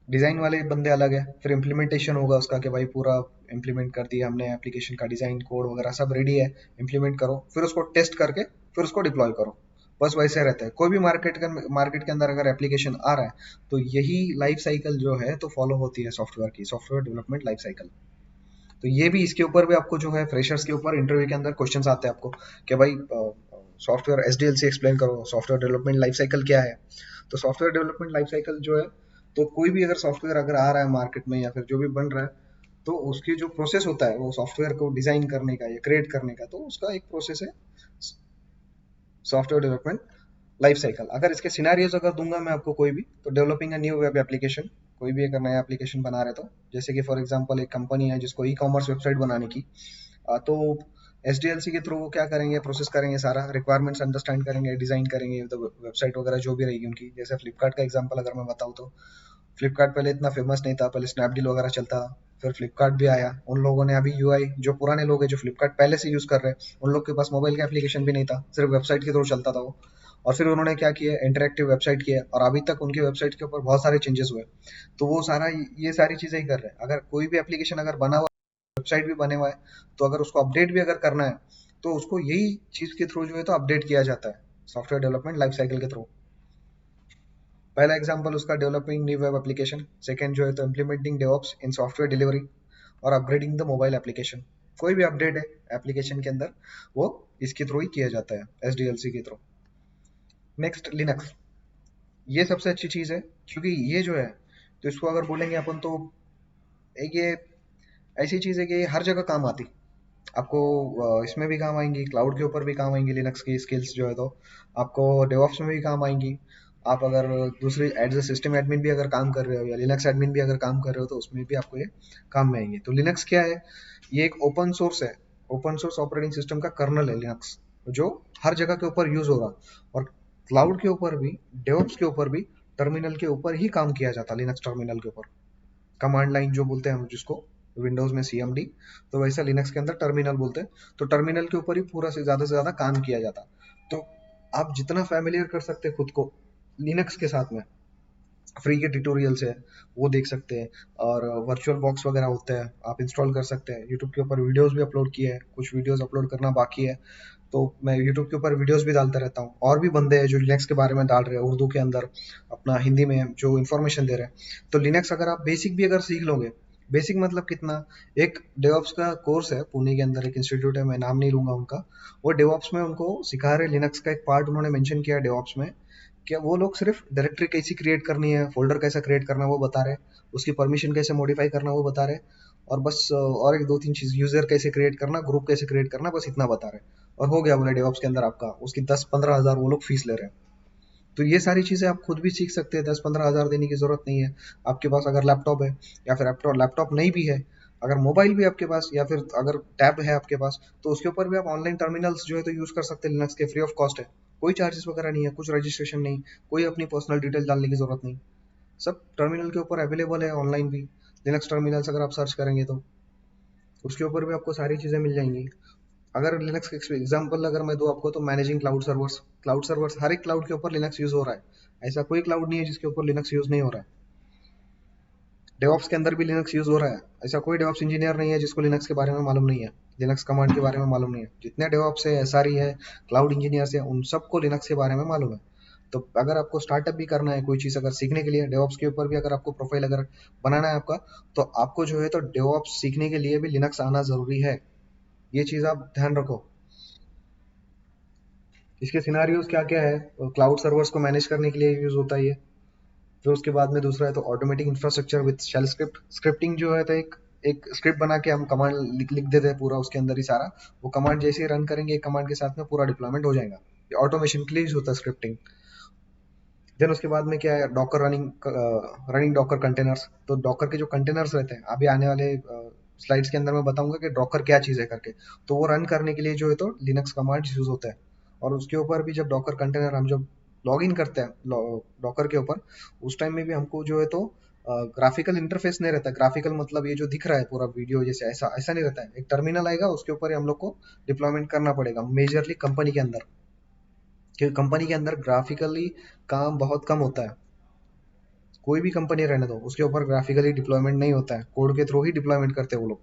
डिजाइन वाले बंदे अलग है, फिर इम्प्लीमेंटेशन होगा उसका कि भाई पूरा इम्प्लीमेंट कर दिया हमने एप्लीकेशन का, डिजाइन कोड वगैरह सब रेडी है, इम्प्लीमेंट करो, फिर उसको टेस्ट करके फिर उसको डिप्लॉय करो। बस वैसे रहता है, कोई भी मार्केट के अंदर अगर एप्लीकेशन आ रहा है, तो यही लाइफ साइकिल जो है तो फॉलो होती है सॉफ्टवेयर की, सॉफ्टवेयर डेवलपमेंट लाइफ साइकिल। तो ये भी इसके ऊपर भी आपको जो है फ्रेशर्स के ऊपर इंटरव्यू के अंदर क्वेश्चंस आते हैं आपको कि भाई सॉफ्टवेयर एसडीएलसी एक्सप्लेन करो, सॉफ्टवेयर डेवलपमेंट लाइफ साइकिल क्या है। तो सॉफ्टवेयर डेवलपमेंट लाइफ साइकिल जो है, तो कोई भी अगर सॉफ्टवेयर अगर आ रहा है मार्केट में या फिर जो भी बन रहा है, तो उसकी जो प्रोसेस होता है वो सॉफ्टवेयर को डिजाइन करने का या क्रिएट करने का, तो उसका एक प्रोसेस है सॉफ्टवेयर डेवलपमेंट लाइफ साइकिल। अगर इसके सिनेरियोज अगर दूंगा मैं आपको कोई भी, तो developing a new web application, कोई भी अगर नया एप्लीकेशन बना रहे तो, जैसे कि फॉर एग्जांपल एक कंपनी है जिसको ई कॉमर्स वेबसाइट बनाने की, तो एसडीएलसी के थ्रू वो क्या करेंगे, प्रोसेस करेंगे, सारा रिक्वायरमेंट्स अंडरस्टैंड करेंगे, डिजाइन करेंगे, तो वेबसाइट वगैरह जो भी रहेगी उनकी। जैसे फ्लिपकार्ट का एग्जांपल अगर मैं बताऊँ तो फ्लिपकार्ट पहले इतना फेमस नहीं था, पहले स्नैपडील वगैरह चलता था, फिर फ्लिपकार्ट भी आया। उन लोगों ने अभी यूआई, जो पुराने लोग हैं जो फ्लिपकार्ट पहले से यूज कर रहे हैं, उन लोग के पास मोबाइल का एप्लीकेशन भी नहीं था, सिर्फ वेबसाइट के थ्रू चलता था वो। और फिर उन्होंने क्या किया, इंटरेक्टिव वेबसाइट किया, और अभी तक उनकी वेबसाइट के ऊपर बहुत सारे चेंजेस हुए। तो वो सारा ये सारी चीजें ही कर रहे हैं। अगर कोई भी एप्लीकेशन अगर बना हुआ, वेबसाइट भी बने हुआ है, तो अगर उसको अपडेट भी अगर करना है, तो उसको यही चीज के थ्रू जो है तो अपडेट किया जाता है, सॉफ्टवेयर डेवलपमेंट लाइफ साइकिल के थ्रू। पहला एग्जांपल उसका developing new web application, second जो है तो इम्प्लीमेंटिंग डेवऑप्स इन सॉफ्टवेयर डिलीवरी, और अपग्रेडिंग द मोबाइल एप्लीकेशन। कोई भी अपडेट है एप्लीकेशन के अंदर, वो इसके थ्रू ही किया जाता है, एसडीएलसी के थ्रू। Next, Linux. ये सबसे अच्छी चीज है, क्योंकि ये जो है, तो इसको अगर बोलेंगे अपन तो, एक ये ऐसी चीज है कि ये हर जगह काम आती। आपको इसमें भी काम आएंगी, क्लाउड के ऊपर भी काम आएंगी लिनक्स की स्किल्स जो है तो, आपको डेवऑप्स में भी काम आएंगी। आप अगर दूसरी एज ए सिस्टम एडमिन भी अगर काम कर रहे हो, या लिनक्स एडमिन भी अगर काम कर रहे हो, तो उसमें भी आपको ये काम में आएंगे। तो लिनक्स क्या है, ये एक ओपन सोर्स है, ओपन सोर्स ऑपरेटिंग सिस्टम का कर्नल है लिनक्स, जो हर जगह के ऊपर यूज होगा। और क्लाउड के ऊपर भी, डेवऑप्स के ऊपर भी, टर्मिनल के ऊपर ही काम किया जाता है, लिनक्स टर्मिनल के ऊपर। कमांड लाइन जो बोलते हैं हम जिसको, विंडोज में सीएमडी, तो वैसा लिनक्स के अंदर टर्मिनल बोलते हैं। तो टर्मिनल के ऊपर ही पूरा से ज्यादा काम किया जाता। तो आप जितना फैमिलियर कर सकते हैं खुद को लिनक्स के साथ में, फ्री के ट्यूटोरियल्स है, वो देख सकते हैं। और वर्चुअल बॉक्स वगैरह होते हैं, आप इंस्टॉल कर सकते हैं। यूट्यूब के ऊपर वीडियोस भी अपलोड किए हैं, कुछ वीडियोस अपलोड करना बाकी है, तो मैं यूट्यूब के ऊपर वीडियोस भी डालता रहता हूँ। और भी बंदे हैं जो लिनक्स के बारे में डाल रहे हैं उर्दू के अंदर, अपना हिंदी में जो इन्फॉर्मेशन दे रहे हैं। तो लिनक्स अगर आप बेसिक भी अगर सीख लोगे, बेसिक मतलब कितना, एक डेवऑप्स का कोर्स है पुणे के अंदर, एक इंस्टीट्यूट है, मैं नाम नहीं लूंगा उनका, वो डेवऑप्स में उनको सिखा रहे, लिनक्स का एक पार्ट उन्होंने मेंशन किया डेवऑप्स में। क्या वो लोग सिर्फ डायरेक्टरी कैसी क्रिएट करनी है, फोल्डर कैसा क्रिएट करना है वो बता रहे, उसकी परमिशन कैसे मॉडिफाई करना वो बता रहे, और बस और एक दो तीन चीज, यूजर कैसे क्रिएट करना, ग्रुप कैसे क्रिएट करना, बस इतना बता रहे। और हो गया बोले डेवऑप्स के अंदर आपका, उसकी 10-15 हज़ार वो लोग फीस ले रहे हैं। तो ये सारी चीजें आप खुद भी सीख सकते हैं, 10-15 हज़ार देने की जरूरत नहीं है। आपके पास अगर लैपटॉप है, या फिर लैपटॉप नहीं भी है, अगर मोबाइल भी आपके पास, या फिर अगर टैब है आपके पास, तो उसके ऊपर भी आप ऑनलाइन टर्मिनल्स जो है तो यूज कर सकते हैं, लिनक्स के फ्री ऑफ कॉस्ट है। कोई चार्जेस वगैरह नहीं है, कुछ रजिस्ट्रेशन नहीं, कोई अपनी पर्सनल डिटेल डालने की जरूरत नहीं, सब टर्मिनल के ऊपर अवेलेबल है ऑनलाइन भी। लिनक्स टर्मिनल्स अगर आप सर्च करेंगे तो उसके ऊपर भी आपको सारी चीजें मिल जाएंगी। अगर लिनक्स का एग्जांपल अगर मैं दूं आपको, तो managing cloud servers, cloud servers हर एक क्लाउड के ऊपर लिनक्स यूज हो रहा है, ऐसा कोई क्लाउड नहीं है जिसके ऊपर लिनक्स यूज नहीं हो रहा है। डेवऑप्स के अंदर भी लिनक्स यूज हो रहा है, ऐसा कोई डेवऑप्स इंजीनियर नहीं है जिसको लिनक्स के बारे में मालूम नहीं है, लिनक्स कमांड के बारे में मालूम नहीं है। जितने डेवऑप्स है, एसआरई है, क्लाउड इंजीनियर्स है, उन सबको लिनक्स के बारे में मालूम है। तो अगर आपको स्टार्टअप भी करना है, कोई चीज अगर सीखने के लिए डेवऑप्स के ऊपर भी अगर आपको प्रोफाइल अगर बनाना है आपका, तो आपको जो है तो डेवऑप्स सीखने के लिए भी लिनक्स आना जरूरी है। ये चीज आप ध्यान रखो। इसके सिनारियोज क्या क्या है, क्लाउड सर्वर्स को मैनेज करने के लिए यूज होता है ये। फिर उसके बाद में दूसरा है तो automatic infrastructure with shell script. Scripting जो है तो एक एक स्क्रिप्ट बना के हम कमांड लिख देते हैं पूरा उसके अंदर ही सारा, वो कमांड जैसे ही रन करेंगे एक कमांड के साथ में पूरा डिप्लॉयमेंट हो जाएगा। ये ऑटोमेशन के लिए यूज होता है स्क्रिप्टिंग। देन उसके बाद में क्या है, डॉकर रनिंग डॉकर कंटेनर्स। तो डॉकर के जो कंटेनर्स रहते हैं, अभी आने वाले स्लाइड्स के अंदर मैं बताऊंगा कि डॉकर क्या चीज है करके। तो वो रन करने के लिए जो है तो लिनक्स कमांड यूज होता है। और उसके ऊपर भी जब डॉकर कंटेनर हम जब लॉग इन करते हैं डॉकर के ऊपर, उस टाइम में भी हमको जो है तो ग्राफिकल इंटरफेस नहीं रहता। ग्राफिकल मतलब ये जो दिख रहा है पूरा वीडियो जैसे, ऐसा ऐसा नहीं रहता है। एक टर्मिनल आएगा, उसके ऊपर ही हम लोग को डिप्लॉयमेंट करना पड़ेगा, मेजरली कंपनी के अंदर, क्योंकि कंपनी के अंदर ग्राफिकली काम बहुत कम होता है। कोई भी कंपनी रहने दो, उसके ऊपर ग्राफिकली डिप्लॉयमेंट नहीं होता है, कोड के थ्रू ही डिप्लॉयमेंट करते हैं वो लोग।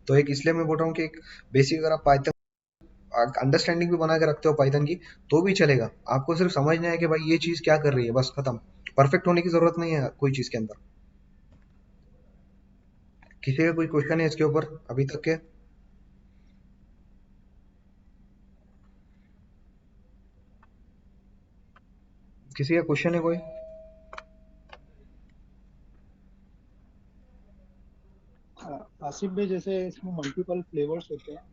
तो एक इसलिए मैं बोल रहा हूँ कि एक बेसिक अगर आप पाइथन अंडरस्टैंडिंग भी बना के रखते हो पाइथन की, तो भी चलेगा। आपको सिर्फ समझना है कि भाई ये चीज क्या कर रही है, बस खत्म। परफेक्ट होने की जरूरत नहीं है कोई चीज के अंदर। किसी का कोई क्वेश्चन है इसके ऊपर अभी तक के? किसी का क्वेश्चन है कोई? आसिफ भाई, जैसे इसमें मल्टीपल फ्लेवर्स होते हैं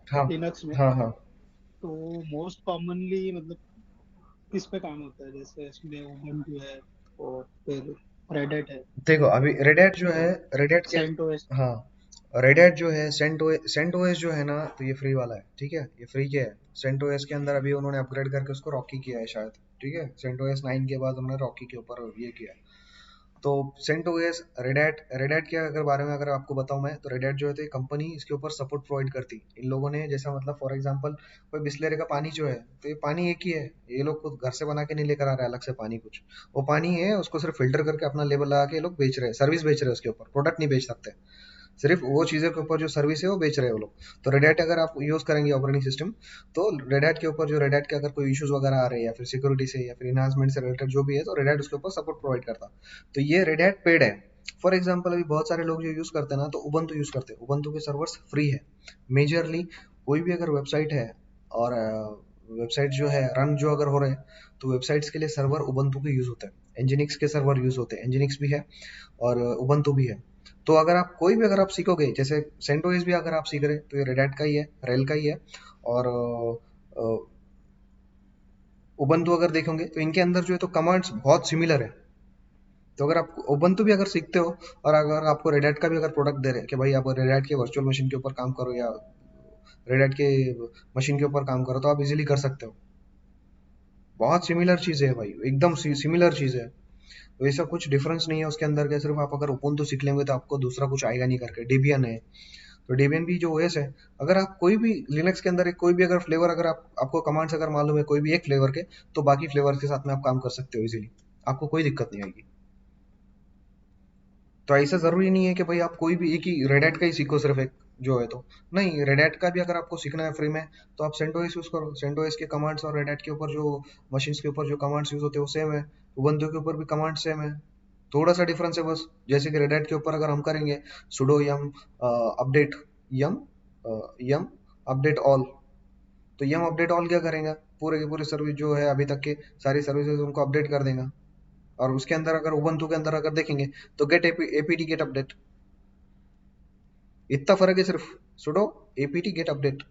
हाँ लिनक्स में, हाँ हाँ। तो मोस्ट कॉमनली मतलब किस पे काम होता है? जैसे इसमें उबंटू है, और फिर रेडिट है, देखो अभी रेड जो है, रेड के, सेंटोस। हाँ, रेड जो है, सेंटोस जो है ना, तो ये फ्री वाला है, ठीक है, ये फ्री के है। सेंटोस के अंदर अभी उन्होंने अपग्रेड करके उसको रॉकी किया है शायद, ठीक है, सेंटोस 9 के बाद उन्होंने रॉकी के ऊपर ये किया है। तो सेंटोस, रेड के अगर बारे में अगर आपको बताऊं मैं, तो रेड जो है तो ये कंपनी इसके ऊपर सपोर्ट प्रोवाइड करती इन लोगों ने, जैसा मतलब फॉर एग्जांपल कोई बिस्लरी का पानी जो है, तो ये पानी एक ही है, ये लोग खुद घर से बना के नहीं लेकर आ रहे हैं अलग से पानी कुछ, वो पानी है, उसको सिर्फ फिल्टर करके अपना लेबल लगा के ये लोग बेच रहे हैं, सर्विस बेच रहे हैं, उसके ऊपर प्रोडक्ट नहीं बेच सकते, सिर्फ वो चीज़ों के ऊपर जो सर्विस है वो बेच रहे हैं वो लोग। तो रेड हैट अगर आप यूज़ करेंगे ऑपरेटिंग सिस्टम, तो रेड हैट के ऊपर जो रेड हैट के अगर कोई इश्यूज वगैरह आ रहे हैं या फिर सिक्योरिटी से या फिर इन्हांसमेंट से रिलेटेड जो भी है, तो रेड हैट उसके ऊपर सपोर्ट प्रोवाइड करता। तो ये रेड हैट पेड है। फॉर एग्जाम्पल अभी बहुत सारे लोग जो यूज़ करते हैं ना, तो उबंटू यूज़ करते हैं, उबंटू के सर्वर्स फ्री है मेजरली। कोई भी अगर वेबसाइट है और वेबसाइट जो है रन जो अगर हो रहे हैं, तो वेबसाइट्स के लिए सर्वर उबंटू के यूज़ होते हैं, एनजिनिक्स के सर्वर यूज़ होते हैं, एनजिनिक्स भी है और उबंटू भी है। तो अगर आप कोई भी अगर आप सीखोगे, जैसे सेंटोस भी अगर आप सीख रहे हैं, तो ये रेड हैट का ही है, रेल का ही है। और उबंटू अगर देखोगे तो इनके अंदर जो है तो कमांड्स बहुत सिमिलर है। तो अगर आप उबंटू भी अगर सीखते हो और अगर आपको रेड हैट का भी अगर प्रोडक्ट दे रहे हैं कि भाई आप रेड हैट के वर्चुअल मशीन के ऊपर काम करो या रेड हैट के मशीन के ऊपर काम करो, तो आप इजीली कर सकते हो। बहुत सिमिलर चीज़ है भाई, एकदम सिमिलर चीज़ है। तो ऐसा कुछ डिफरेंस नहीं है उसके अंदर के, सिर्फ आप अगर उबंटू सीख लेंगे तो आपको दूसरा कुछ आएगा नहीं करके। डेबियन है, तो डेबियन भी जो ओएस है, अगर आप कोई भी लिनक्स के अंदर एक कोई भी अगर फ्लेवर अगर आपको कमांड्स अगर मालूम है कोई भी एक फ्लेवर के, तो बाकी फ्लेवर के साथ में आप काम कर सकते हो इजीली, आपको कोई दिक्कत नहीं आएगी। तो ऐसा जरूरी नहीं है कि भाई आप कोई भी एक ही रेड हैट का ही सीखो सिर्फ एक जो है, तो नहीं, रेड हैट का भी अगर आपको सीखना है फ्री में, तो आप सेंटोस यूज करो, सेंटोस के कमांड्स और रेड हैट के ऊपर जो मशीन्स के ऊपर जो कमांड्स यूज होते हैं वो सेम है, उबंटू के ऊपर भी कमांड सेम है। थोड़ा सा डिफरेंस है बस, जैसे कि रेड हैट के ऊपर अगर हम करेंगे सुडो यम अपडेट यम यम अपडेट ऑल, तो यम अपडेट ऑल क्या करेगा, पूरे के पूरे सर्विस जो है अभी तक के सारी सर्विसेज उनको अपडेट कर देगा। और उसके अंदर अगर उबंटू के अंदर अगर देखेंगे, तो गेट एपीटी गेट अपडेट, इतना फर्क है सिर्फ, सुडो एपीटी गेट अपडेट।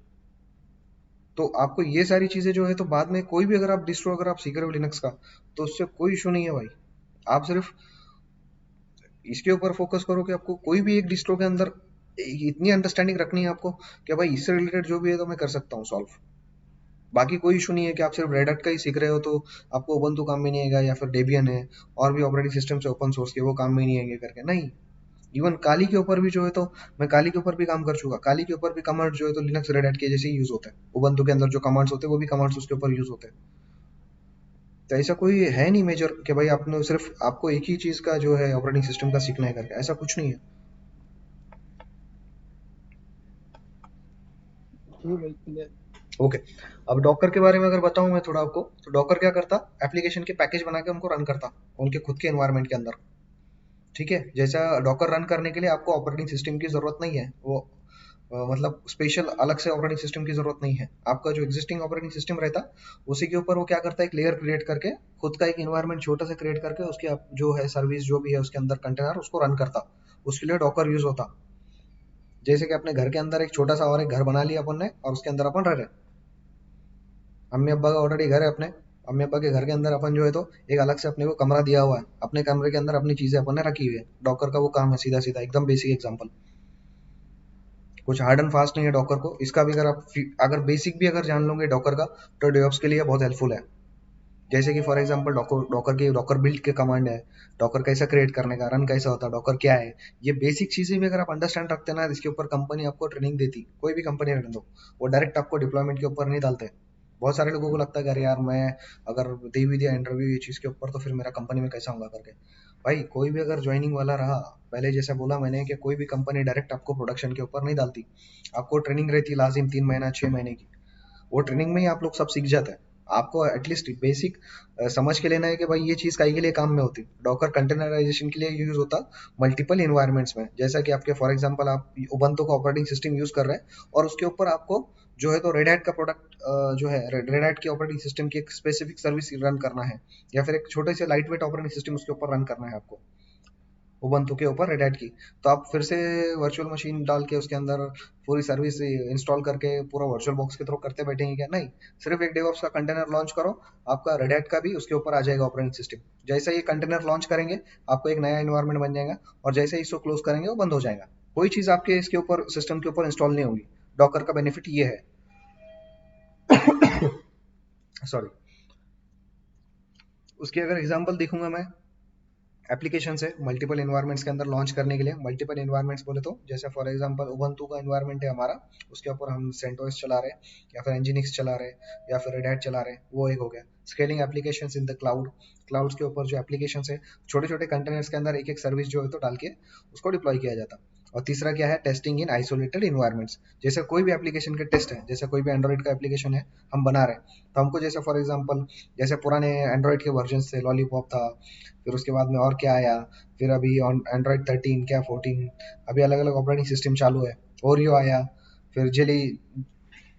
तो आपको ये सारी चीजें जो है, तो बाद में कोई भी अगर आप डिस्ट्रो अगर आप सीख रहे हो लिनक्स का, तो उससे कोई इशू नहीं है भाई। आप सिर्फ इसके ऊपर फोकस करो कि आपको कोई भी एक डिस्ट्रो के अंदर इतनी अंडरस्टैंडिंग रखनी है आपको कि भाई इससे रिलेटेड जो भी है तो मैं कर सकता हूँ सॉल्व। बाकी कोई इशू नहीं है कि आप सिर्फ रेड हैट का ही सीख रहे हो तो आपको उबंटू काम में नहीं आएगा, या फिर डेबियन है और भी ऑपरेटिंग सिस्टम से ओपन सोर्स के वो काम में नहीं आएंगे करके, नहीं। इवन काली के ऊपर भी जो है, तो मैं काली के ऊपर भी काम कर चुका, काली के ऊपर भी कमांड जो है तो लिनक्स रेड हैट के जैसे ही यूज होते हैं, उबंटू के अंदर जो कमांड्स होते हैं वो भी कमांड्स उसके ऊपर यूज होते हैं। तो ऐसा कोई है नहीं मेजर कि भाई आपने सिर्फ आपको एक ही चीज का जो है ऑपरेटिंग सिस्टम का सीखना है करके, ऐसा कुछ नहीं है। जी बिल्कुल है। ओके। अब डॉकर के बारे में अगर बताऊं मैं थोड़ा आपको, तो डॉकर क्या करता, एप्लीकेशन के पैकेज बना के उनको रन करता उनके खुद के एनवायरनमेंट के अंदर, ठीक है। जैसा डॉकर रन करने के लिए आपको ऑपरेटिंग सिस्टम की जरूरत नहीं है, वो मतलब स्पेशल अलग से ऑपरेटिंग सिस्टम की जरूरत नहीं है, आपका जो एग्जिस्टिंग ऑपरेटिंग सिस्टम रहता उसी के ऊपर वो क्या करता है, एक लेयर क्रिएट करके खुद का एक इन्वायरमेंट छोटा सा क्रिएट करके उसके जो है सर्विस जो भी है उसके अंदर कंटेनर उसको रन करता, उसके लिए डॉकर यूज होता। जैसे कि अपने घर के अंदर एक छोटा सा और एक घर बना लिया अपन ने और उसके अंदर अपन रह रहे, अम्मी अब्बा का ऑलरेडी घर है अपने, अम्मी अब्बा के घर के अंदर अपन जो है तो एक अलग से अपने को कमरा दिया हुआ है, अपने कमरे के अंदर अपनी चीजें अपन ने रखी हुई है, डॉकर का वो काम है, सीधा सीधा एकदम बेसिक एग्जांपल, कुछ हार्ड एंड फास्ट नहीं है डॉकर को। इसका भी अगर आप अगर बेसिक भी अगर जान लोगे डॉकर का, तो डेवऑप्स के लिए बहुत हेल्पफुल है। जैसे कि फॉर एग्जांपल डॉकर डॉकर के डॉकर बिल्ड के कमांड है, डॉकर कैसा क्रिएट करने का, रन कैसा होता है, डॉकर क्या है, ये बेसिक चीजें भी अगर आप अंडरस्टैंड रखते हैं ना, इसके ऊपर कंपनी आपको ट्रेनिंग देती, कोई भी कंपनी रहने दो, वो डायरेक्ट आपको डिप्लॉयमेंट के ऊपर नहीं डालते। बहुत सारे लोगों को लगता है कि अरे यार मैं अगर दे भी दिया इंटरव्यू ये चीज़ के ऊपर तो फिर मेरा कंपनी में कैसा होगा करके। भाई कोई भी अगर ज्वाइनिंग वाला रहा, पहले जैसा बोला मैंने कि कोई भी कंपनी डायरेक्ट आपको प्रोडक्शन के ऊपर नहीं डालती, आपको ट्रेनिंग रहती है लाजिम 3 महीना 6 महीने की, वो ट्रेनिंग में ही आप लोग सब सीख जाते हैं। आपको एटलीस्ट बेसिक समझ के लेना है कि भाई ये चीज़ काहे के लिए काम में होती है। डॉकर कंटेनराइजेशन के लिए यूज होता मल्टीपल इन्वायरमेंट्स में, जैसा कि आपके फॉर एग्जांपल आप उबंटू का ऑपरेटिंग सिस्टम यूज कर रहे हैं और उसके ऊपर आपको जो है तो रेड हैट का प्रोडक्ट जो है रेड हैट की ऑपरेटिंग सिस्टम की एक स्पेसिफिक सर्विस रन करना है, या फिर एक छोटे से लाइट वेट ऑपरेटिंग सिस्टम उसके ऊपर रन करना है आपको। उबंटू के ऊपर रेड हैट की। तो आप फिर से वर्चुअल मशीन डाल के उसके अंदर पूरी सर्विस इंस्टॉल करके पूरा वर्चुअल बॉक्स के थ्रू करते बैठेंगे क्या? नहीं। सिर्फ एक डेवऑप्स का कंटेनर लॉन्च करो, आपका रेड हैट का भी उसके ऊपर आ जाएगा ऑपरेटिंग सिस्टम। जैसे ही कंटेनर लॉन्च करेंगे आपको एक नया इन्वायरमेंट बन जाएगा, और जैसे ही इसको क्लोज करेंगे वो बंद हो जाएगा। कोई चीज आपके इसके ऊपर सिस्टम के ऊपर इंस्टॉल नहीं होगी। डॉकर का बेनिफिट ये है। सॉरी। उसकी अगर एग्जांपल देखूंगा मैं, एप्लीकेशन है मल्टीपल इन्वायरमेंट्स के अंदर लॉन्च करने के लिए। मल्टीपल इन्वायरमेंट्स बोले तो जैसे फॉर एग्जांपल उबंटू का इन्वायरमेंट है हमारा, उसके ऊपर हम सेंटोस चला रहे हैं, या फिर एनजीनिक्स चला रहे हैं, या फिर रेड हैट चला रहे हैं, वो एक हो गया। Scaling applications in the cloud, clouds के ऊपर जो एप्लीकेशंस है छोटे छोटे कंटेनर्स के अंदर एक एक सर्विस जो है तो डाल के उसको डिप्लॉय किया जाता। और तीसरा क्या है, टेस्टिंग इन आइसोलेटेड इन्वायरमेंट्स। जैसे कोई भी एप्लीकेशन के टेस्ट है, जैसे कोई भी एंड्रॉइड का एप्लीकेशन है हम बना रहे हैं, तो हमको जैसे फॉर एग्जांपल जैसे पुराने एंड्रॉइड के वर्जन से लॉलीपॉप था, फिर उसके बाद में और क्या आया, फिर अभी एंड्रॉइड 13 क्या 14, अभी अलग अलग ऑपरेटिंग सिस्टम चालू है। ओरियो आया, फिर जेली,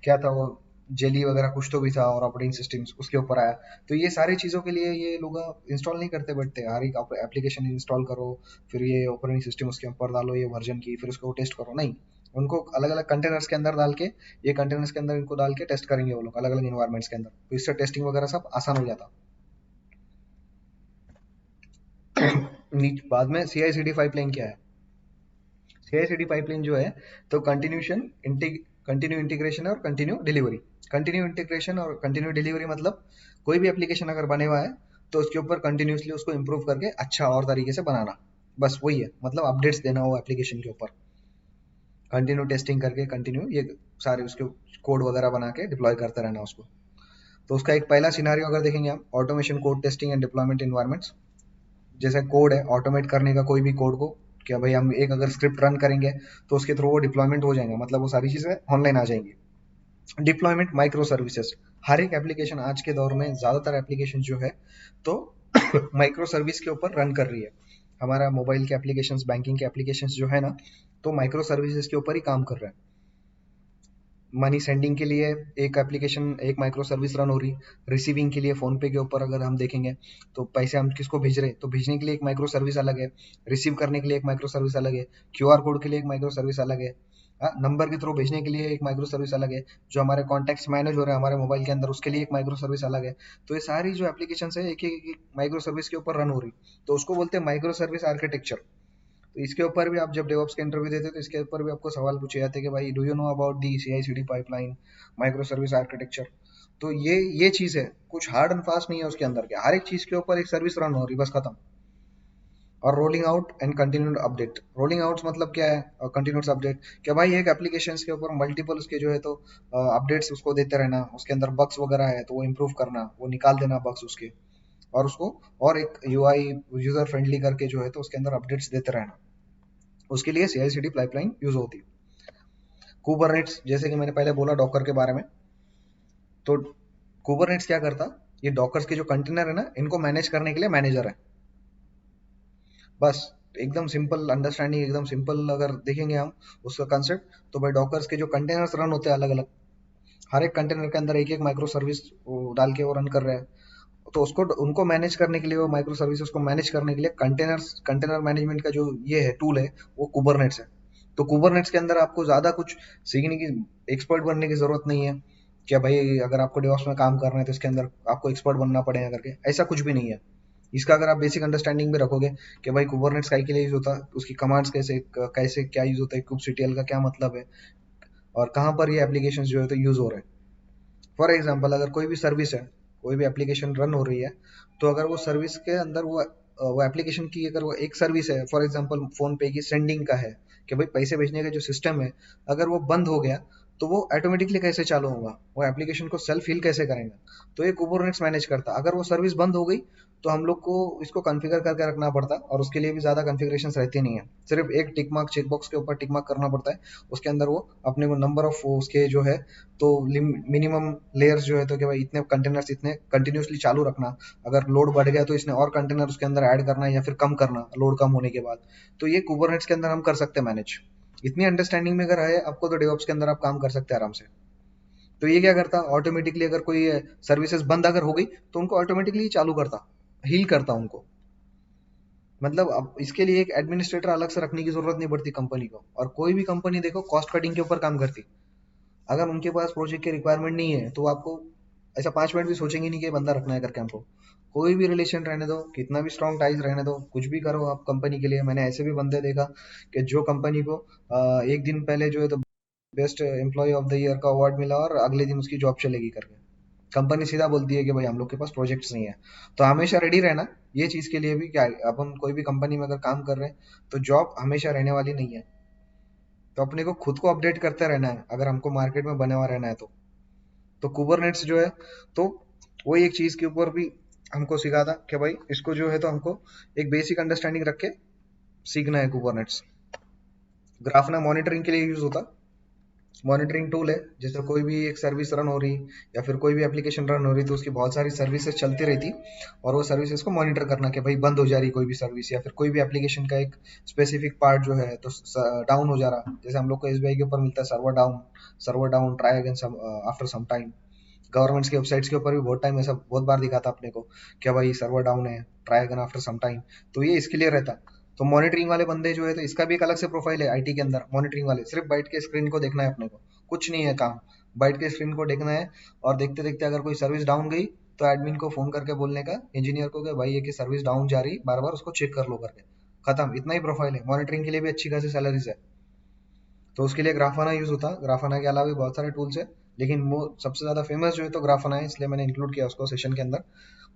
क्या था वो, जेली वगैरह कुछ तो भी था, और ऑपरेटिंग सिस्टम उसके ऊपर आया। तो ये सारी चीज़ों के लिए ये लोग इंस्टॉल नहीं करते बैठते, हर एक एप्लीकेशन इंस्टॉल करो, फिर ये ऑपरेटिंग सिस्टम उसके ऊपर डालो ये वर्जन की, फिर उसको टेस्ट करो, नहीं। उनको अलग अलग कंटेनर्स के अंदर डाल के, ये कंटेनर्स के अंदर इनको डाल के टेस्ट करेंगे वो लोग अलग अलग इन्वायरमेंट्स के अंदर, तो इससे टेस्टिंग वगैरह सब आसान हो जाता। बाद में सी आई सी डी पाइपलाइन क्या है? CI/CD पाइपलाइन जो है तो कंटिन्यू इंटीग्रेशन और कंटिन्यू डिलीवरी। कंटिन्यू इंटीग्रेशन और कंटिन्यू डिलीवरी मतलब कोई भी एप्लीकेशन अगर बने हुआ है तो उसके ऊपर कंटिन्यूसली उसको इम्प्रूव करके अच्छा और तरीके से बनाना, बस वही है। मतलब अपडेट्स देना हो एप्लीकेशन के ऊपर, कंटिन्यू टेस्टिंग करके कंटिन्यू ये सारे उसके कोड वगैरह बना के डिप्लॉय करते रहना उसको। तो उसका एक पहला सिनारियो अगर देखेंगे हम, automation code testing and deployment environments. जैसे कोड है, ऑटोमेट करने का कोई भी कोड को, क्या भाई हम एक अगर स्क्रिप्ट रन करेंगे तो उसके थ्रू वो डिप्लॉयमेंट हो जाएगा, मतलब वो सारी चीजें ऑनलाइन आ जाएंगी। डिप्लॉयमेंट माइक्रो सर्विसेज, हर एक एप्लीकेशन आज के दौर में ज्यादातर एप्लीकेशन जो है तो माइक्रो सर्विस के ऊपर रन कर रही है। हमारा मोबाइल के एप्लीकेशंस, बैंकिंग के एप्लीकेशंस जो है ना, तो माइक्रो सर्विसेज के ऊपर ही काम कर रहे हैं। मनी सेंडिंग के लिए एक एप्लीकेशन, एक माइक्रो सर्विस रन हो रही। रिसीविंग के लिए फोन पे के ऊपर अगर हम देखेंगे तो पैसे हम किसको भेज रहे हैं तो भेजने के लिए एक माइक्रो सर्विस अलग है, रिसीव करने के लिए एक माइक्रो सर्विस अलग है, क्यूआर कोड के लिए एक माइक्रो सर्विस अलग है, नंबर के थ्रू भेजने के लिए एक माइक्रो सर्विस अलग है, जो हमारे कॉन्टैक्ट्स मैनेज हो रहे हैं हमारे मोबाइल के अंदर उसके लिए एक माइक्रो सर्विस अलग है। तो ये सारी जो एप्लीकेशन है एक एक माइक्रो सर्विस के ऊपर रन हो रही, तो उसको बोलते हैं माइक्रो सर्विस आर्किटेक्चर। तो इसके ऊपर भी आप जब डेवऑप्स का इंटरव्यू देते हो तो इसके ऊपर भी आपको सवाल पूछे जाते हैं कि भाई do you know about the CI/CD pipeline, micro service architecture. तो ये चीज है, कुछ हार्ड एंड फास्ट नहीं है उसके अंदर के, हर एक चीज के ऊपर एक सर्विस रन हो रही, बस खत्म। और rolling out and continued update. Rolling out मतलब क्या है, कंटिन्यूस अपडेट, क्या भाई एक एप्लीकेशन के ऊपर मल्टीपल उसके जो है तो अपडेट्स उसको देते रहना, उसके अंदर बग्स वगैरह है तो वो इम्प्रूव करना, वो निकाल देना बग्स उसके, और उसको और एक UI यूजर फ्रेंडली करके जो है तो उसके अंदर अपडेट्स देते रहना। उसके लिए CI/CD पाइपलाइन यूज होती है। कुबरनेट्स, जैसे कि मैंने पहले बोला डॉकर के बारे में, तो कुबरनेट्स क्या करता, ये डॉकर्स के जो कंटेनर है ना इनको मैनेज करने के लिए मैनेजर है, बस। एकदम सिंपल अंडरस्टैंडिंग, एकदम सिंपल अगर देखेंगे हम उसका कंसेप्ट, तो भाई डॉकर्स के जो कंटेनर्स रन होते हैं अलग अलग, हर एक कंटेनर के अंदर एक एक माइक्रो सर्विस डाल के वो रन कर रहे हैं। तो उसको उनको मैनेज करने के लिए, वो माइक्रो सर्विसेज को मैनेज करने के लिए कंटेनर मैनेजमेंट का जो ये है टूल है वो कुबरनेट्स है। तो कुबरनेट्स के अंदर आपको ज्यादा कुछ सीखने की, एक्सपर्ट बनने की जरूरत नहीं है। क्या भाई अगर आपको डेवऑप्स में काम करना है तो इसके अंदर आपको एक्सपर्ट बनना पड़ेगा करके, ऐसा कुछ भी नहीं है। इसका अगर आप बेसिक अंडरस्टैंडिंग भी रखोगे कि भाई कुबरनेट्स काय के लिए यूज होता है, उसकी कमांड्स कैसे कैसे क्या यूज होता है, kubectl का क्या मतलब है, और कहाँ पर ये एप्लीकेशन जो है तो यूज हो रहे हैं। फॉर एग्जाम्पल अगर कोई भी सर्विस है, कोई भी एप्लीकेशन रन हो रही है, तो अगर वो सर्विस के अंदर वो एप्लीकेशन की अगर वो एक सर्विस है, फॉर एग्जांपल फोन पे की सेंडिंग का है कि भाई पैसे भेजने का जो सिस्टम है अगर वो बंद हो गया तो वो ऑटोमेटिकली कैसे चालू होगा, वो एप्लीकेशन को सेल्फ हील कैसे करेगा, तो ये कुबरनेट्स मैनेज करता। अगर वो सर्विस बंद हो गई तो हम लोग को इसको कॉन्फ़िगर करके रखना पड़ता, और उसके लिए भी ज्यादा कॉन्फ़िगरेशंस रहती नहीं है, सिर्फ एक टिक मार्क चेक बॉक्स के ऊपर टिक मार्क करना पड़ता है। उसके अंदर वो अपने को नंबर ऑफ उसके जो है तो मिनिमम लेयर्स जो है तो कि भाई इतने कंटेनर्स इतने कंटिन्यूसली चालू रखना, अगर लोड बढ़ गया तो इसने और कंटेनर उसके अंदर ऐड करना या फिर कम करना लोड कम होने के बाद। तो ये कुबरनेट्स के अंदर हम कर सकते हैं मैनेज। इतनी अंडरस्टैंडिंग में अगर है आपको तो डेवऑप्स के अंदर आप काम कर सकते हैं आराम से। तो ये क्या करता, ऑटोमेटिकली अगर कोई सर्विसेज बंद अगर हो गई तो उनको ऑटोमेटिकली चालू करता, हील करता उनको। मतलब अब इसके लिए एक एडमिनिस्ट्रेटर अलग से रखने की जरूरत नहीं पड़ती कंपनी को। और कोई भी कंपनी देखो कॉस्ट कटिंग के ऊपर काम करती। अगर उनके पास प्रोजेक्ट की रिक्वायरमेंट नहीं है तो आपको ऐसा 5 मिनट भी सोचेंगे नहीं कि ये बंदा रखना है करके हमको। कोई भी रिलेशन रहने दो, कितना भी स्ट्रॉन्ग टाइज रहने दो, कुछ भी करो आप कंपनी के लिए। मैंने ऐसे भी बंदे देखा कि जो कंपनी को एक दिन पहले जो है तो best employee of the year का अवार्ड मिला और अगले दिन उसकी जॉब चलेगी करके। कंपनी सीधा बोलती है कि भाई हम लोग के पास प्रोजेक्ट्स नहीं है। तो हमेशा रेडी रहना ये चीज के लिए भी, क्या अपन कोई भी कंपनी में अगर काम कर रहे हैं तो जॉब हमेशा रहने वाली नहीं है। तो अपने को खुद को अपडेट करते रहना है अगर हमको मार्केट में बने हुआ रहना है तो कुबरनेट्स जो है, तो वो एक चीज के ऊपर भी हमको सिखा था कि भाई इसको जो है तो हमको एक बेसिक अंडरस्टैंडिंग रख के सीखना है कुबरनेट्स। ग्राफना मॉनिटरिंग के लिए यूज होता। मॉनिटरिंग टूल है, जैसे कोई भी एक सर्विस रन हो रही या फिर कोई भी एप्लीकेशन रन हो रही तो उसकी बहुत सारी सर्विसेज चलती रहती। और वो सर्विसेज को मॉनिटर करना कि भाई बंद हो जा रही कोई भी सर्विस, या फिर कोई भी एप्लीकेशन का एक स्पेसिफिक पार्ट जो है तो डाउन हो जा रहा। जैसे हम लोग को एसबीआई के ऊपर मिलता है server down try again after some time. Governments की वेबसाइट्स के ऊपर भी बहुत टाइम ऐसा बहुत बार दिखाता अपने को क्या भाई सर्वर डाउन है, try again after some time. तो ये इसके लिए रहता। तो मॉनिटरिंग वाले बंदे जो है तो इसका भी एक अलग से प्रोफाइल है आईटी के अंदर। मॉनिटरिंग वाले सिर्फ बैठ के स्क्रीन को देखना है अपने को, कुछ नहीं है काम, बैठ के स्क्रीन को देखना है। और देखते देखते अगर कोई सर्विस डाउन गई तो एडमिन को फोन करके बोलने का, इंजीनियर को, कि भाई ये की सर्विस डाउन जा रही, बार बार उसको चेक कर लो करके। खत्म, इतना ही प्रोफाइल है। मॉनिटरिंग के लिए भी अच्छी खासी सैलरीज है। तो उसके लिए ग्राफाना यूज होता। ग्राफाना के अलावा भी बहुत सारे टूल्स है, लेकिन वो सबसे ज्यादा फेमस जो है तो ग्राफाना है, इसलिए मैंने इंक्लूड किया उसको सेशन के अंदर।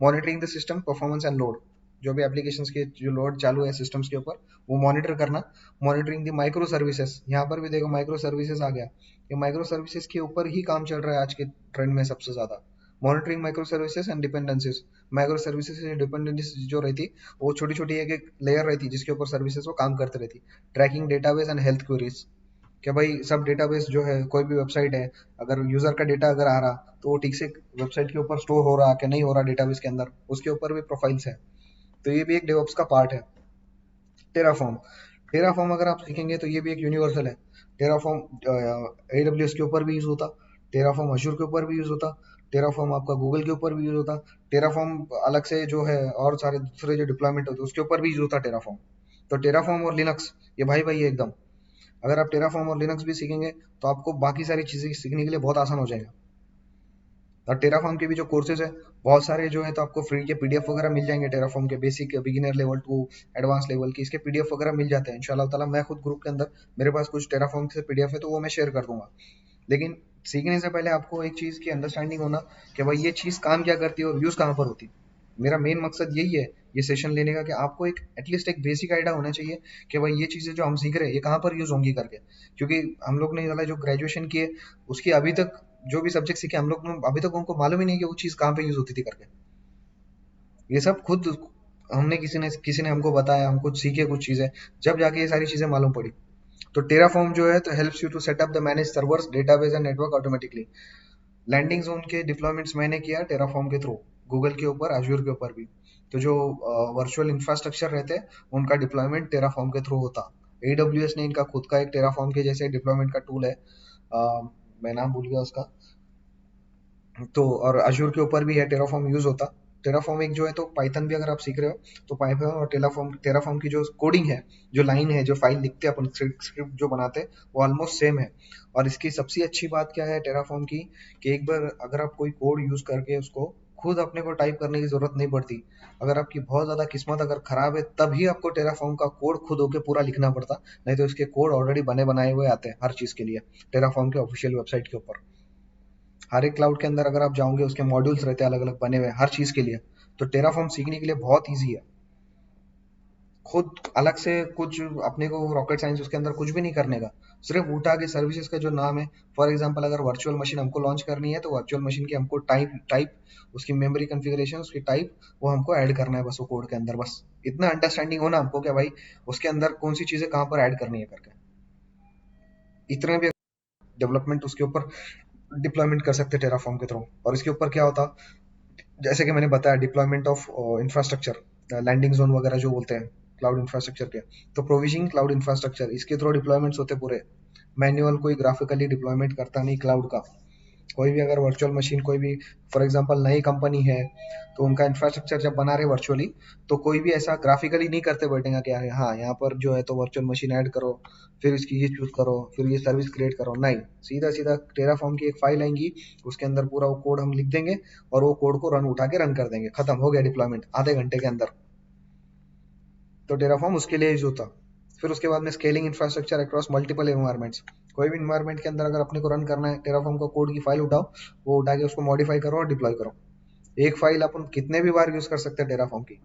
Monitoring the system performance and load, जो भी एप्लीकेशंस के जो लोड चालू है सिस्टम्स के ऊपर वो मॉनिटर करना। मॉनिटरिंग द माइक्रो सर्विसेज, यहाँ पर भी देखो माइक्रो सर्विसेज आ गया। ये माइक्रो सर्विसेज के ऊपर ही काम चल रहा है आज के ट्रेंड में सबसे ज्यादा। Monitoring micro services and dependencies. Micro services dependencies जो रहती वो छोटी छोटी एक एक लेयर रहती जिसके ऊपर सर्विसेज वो काम करती रहती। Tracking database and health queries, कि भाई सब डेटाबेस जो है कोई भी वेबसाइट है, अगर यूजर का डेटा अगर आ रहा तो वो ठीक से वेबसाइट के ऊपर स्टोर हो रहा कि नहीं हो रहा डेटाबेस के अंदर, उसके ऊपर भी प्रोफाइल्स है। तो ये भी एक डेवऑप्स का पार्ट है। टेराफॉर्म, टेराफॉर्म अगर आप सीखेंगे तो ये भी एक यूनिवर्सल है। टेराफॉर्म एडब्ल्यूएस के ऊपर भी यूज होता। टेराफॉर्म अशूर के ऊपर भी यूज होता। टेराफॉर्म आपका गूगल के ऊपर भी यूज होता। टेराफॉर्म अलग से जो है और सारे दूसरे जो डिप्लॉयमेंट होते हैं उसके ऊपर भी यूज होता टेराफॉर्म। तो टेराफॉर्म और लिनक्स ये भाई भाई है एकदम। अगर आप टेराफॉर्म और लिनक्स भी सीखेंगे तो आपको बाकी सारी चीजें सीखने के लिए बहुत आसान हो जाएगा। और टेराफॉर्म के भी जो कोर्सेज है बहुत सारे जो है तो आपको फ्री के पीडीएफ वगैरह मिल जाएंगे। टेराफॉर्म के basic, beginner level to advance level की इसके पीडीएफ वगैरह मिल जाते हैं इंशाल्लाह ताला। मैं खुद ग्रुप के अंदर मेरे पास कुछ टेराफॉर्म से पीडीएफ है तो वो मैं शेयर कर दूंगा। लेकिन सीखने से पहले आपको एक चीज की अंडरस्टैंडिंग होना कि भाई ये चीज काम क्या करती है और यूज कहाँ पर होती है। मेरा मेन मकसद यही है ये सेशन लेने का, कि आपको एक एटलीस्ट एक बेसिक आइडिया होना चाहिए कि भाई ये चीजें जो हम सीख रहे हैं ये कहाँ पर यूज होंगी करके। क्योंकि हम लोग ने वाला जो ग्रेजुएशन किए उसकी अभी तक जो भी सब्जेक्ट सीखे हम लोग ने अभी तक उनको मालूम ही नहीं कि वो चीज कहाँ पे यूज होती थी करके। ये सब खुद हमने किसी ने हमको बताया, हम खुद सीखे कुछ चीजें, जब जाके ये सारी चीजें मालूम पड़ी। तो टेराफॉर्म जो है तो helps you to set up the manage servers database and network automatically. Landing zone के डिप्लॉयमेंट्स मैंने किया टेराफॉर्म के थ्रू, गूगल के ऊपर अजूर के ऊपर भी। तो जो वर्चुअल इंफ्रास्ट्रक्चर रहते हैं उनका डिप्लॉयमेंट टेराफॉर्म के थ्रू होता। एडब्ल्यूएस ने इनका खुद का एक टेराफॉर्म के जैसे डिप्लॉयमेंट का टूल है, मैं नाम भूल गया उसका। तो और अजूर के ऊपर भी है टेराफॉर्म यूज होता। टेराफॉर्म एक जो है तो पाइथन भी अगर आप सीख रहे हो तो पाइथन और टेराफॉर्म टेराफॉर्म की जो कोडिंग है, जो लाइन है, जो फाइल लिखते हैं अपन स्क्रिप्ट जो बनाते हैं वो ऑलमोस्ट सेम है। और इसकी सबसे अच्छी बात क्या है टेराफॉर्म की, कि एक बार अगर आप कोई कोड यूज करके उसको खुद अपने को टाइप करने की जरूरत नहीं पड़ती। अगर आपकी बहुत ज्यादा किस्मत अगर खराब है तभी आपको टेराफॉर्म का कोड खुद होके पूरा लिखना पड़ता, नहीं तो इसके कोड ऑलरेडी बने बनाए हुए आते हैं हर चीज के लिए टेराफॉर्म के ऑफिशियल वेबसाइट के ऊपर। हर एक क्लाउड के अंदर अगर आप जाओगे उसके मॉड्यूल्स रहते हैं अलग अलग बने हुए हर चीज के लिए। तो टेराफॉर्म सीखने के लिए बहुत ईजी है। खुद अलग से कुछ अपने को रॉकेट साइंस उसके अंदर कुछ भी नहीं करने का। सिर्फ उठा के सर्विसेज का जो नाम है, फॉर एग्जांपल अगर वर्चुअल मशीन हमको लॉन्च करनी है तो वर्चुअल मशीन की हमको टाइप टाइप उसकी मेमोरी कॉन्फ़िगरेशन उसकी टाइप वो हमको ऐड करना है बस वो कोड के अंदर। बस इतना अंडरस्टैंडिंग होना हमको क्या भाई उसके अंदर कौन सी चीजें कहाँ पर ऐड करनी है करके। इतना भी डेवलपमेंट उसके ऊपर डिप्लॉयमेंट कर सकते हैं टेराफॉर्म के थ्रू। और इसके ऊपर क्या होता, जैसे कि मैंने बताया deployment of infrastructure, landing zone वगैरह जो बोलते हैं क्लाउड इंफ्रास्ट्रक्चर के। तो प्रोविजनिंग क्लाउड इंफ्रास्ट्रक्चर इसके थ्रू डिप्लॉयमेंट्स होते पूरे। मैन्युअल कोई ग्राफिकली डिप्लॉयमेंट करता नहीं क्लाउड का। कोई भी अगर वर्चुअल मशीन, कोई भी फॉर एग्जांपल नई कंपनी है, तो उनका इंफ्रास्ट्रक्चर जब बना रहे वर्चुअली, तो कोई भी ऐसा ग्राफिकली नहीं करते बैठेगा कि हाँ यहाँ पर जो है तो वर्चुअल मशीन ऐड करो, फिर इसकी ये चूज करो, फिर ये सर्विस क्रिएट करो, नहीं, सीधा सीधा टेराफॉर्म की एक फाइल आएंगी, उसके अंदर पूरा वो कोड हम लिख देंगे और वो कोड को रन उठा के रन कर देंगे, खत्म हो गया डिप्लॉयमेंट आधे घंटे के अंदर। तो टेराफॉर्म उसके लिए यूज होता। फिर उसके बाद में scaling infrastructure across multiple environments, कोई भी इन्वायरमेंट के अंदर अगर अपने को रन करना है, टेराफॉर्म का कोड की फाइल उठाओ, वो उठा के उसको मॉडिफाई करो और डिप्लॉय करो। एक फाइल अपन कितने भी बार यूज कर सकते हैं टेराफॉर्म की।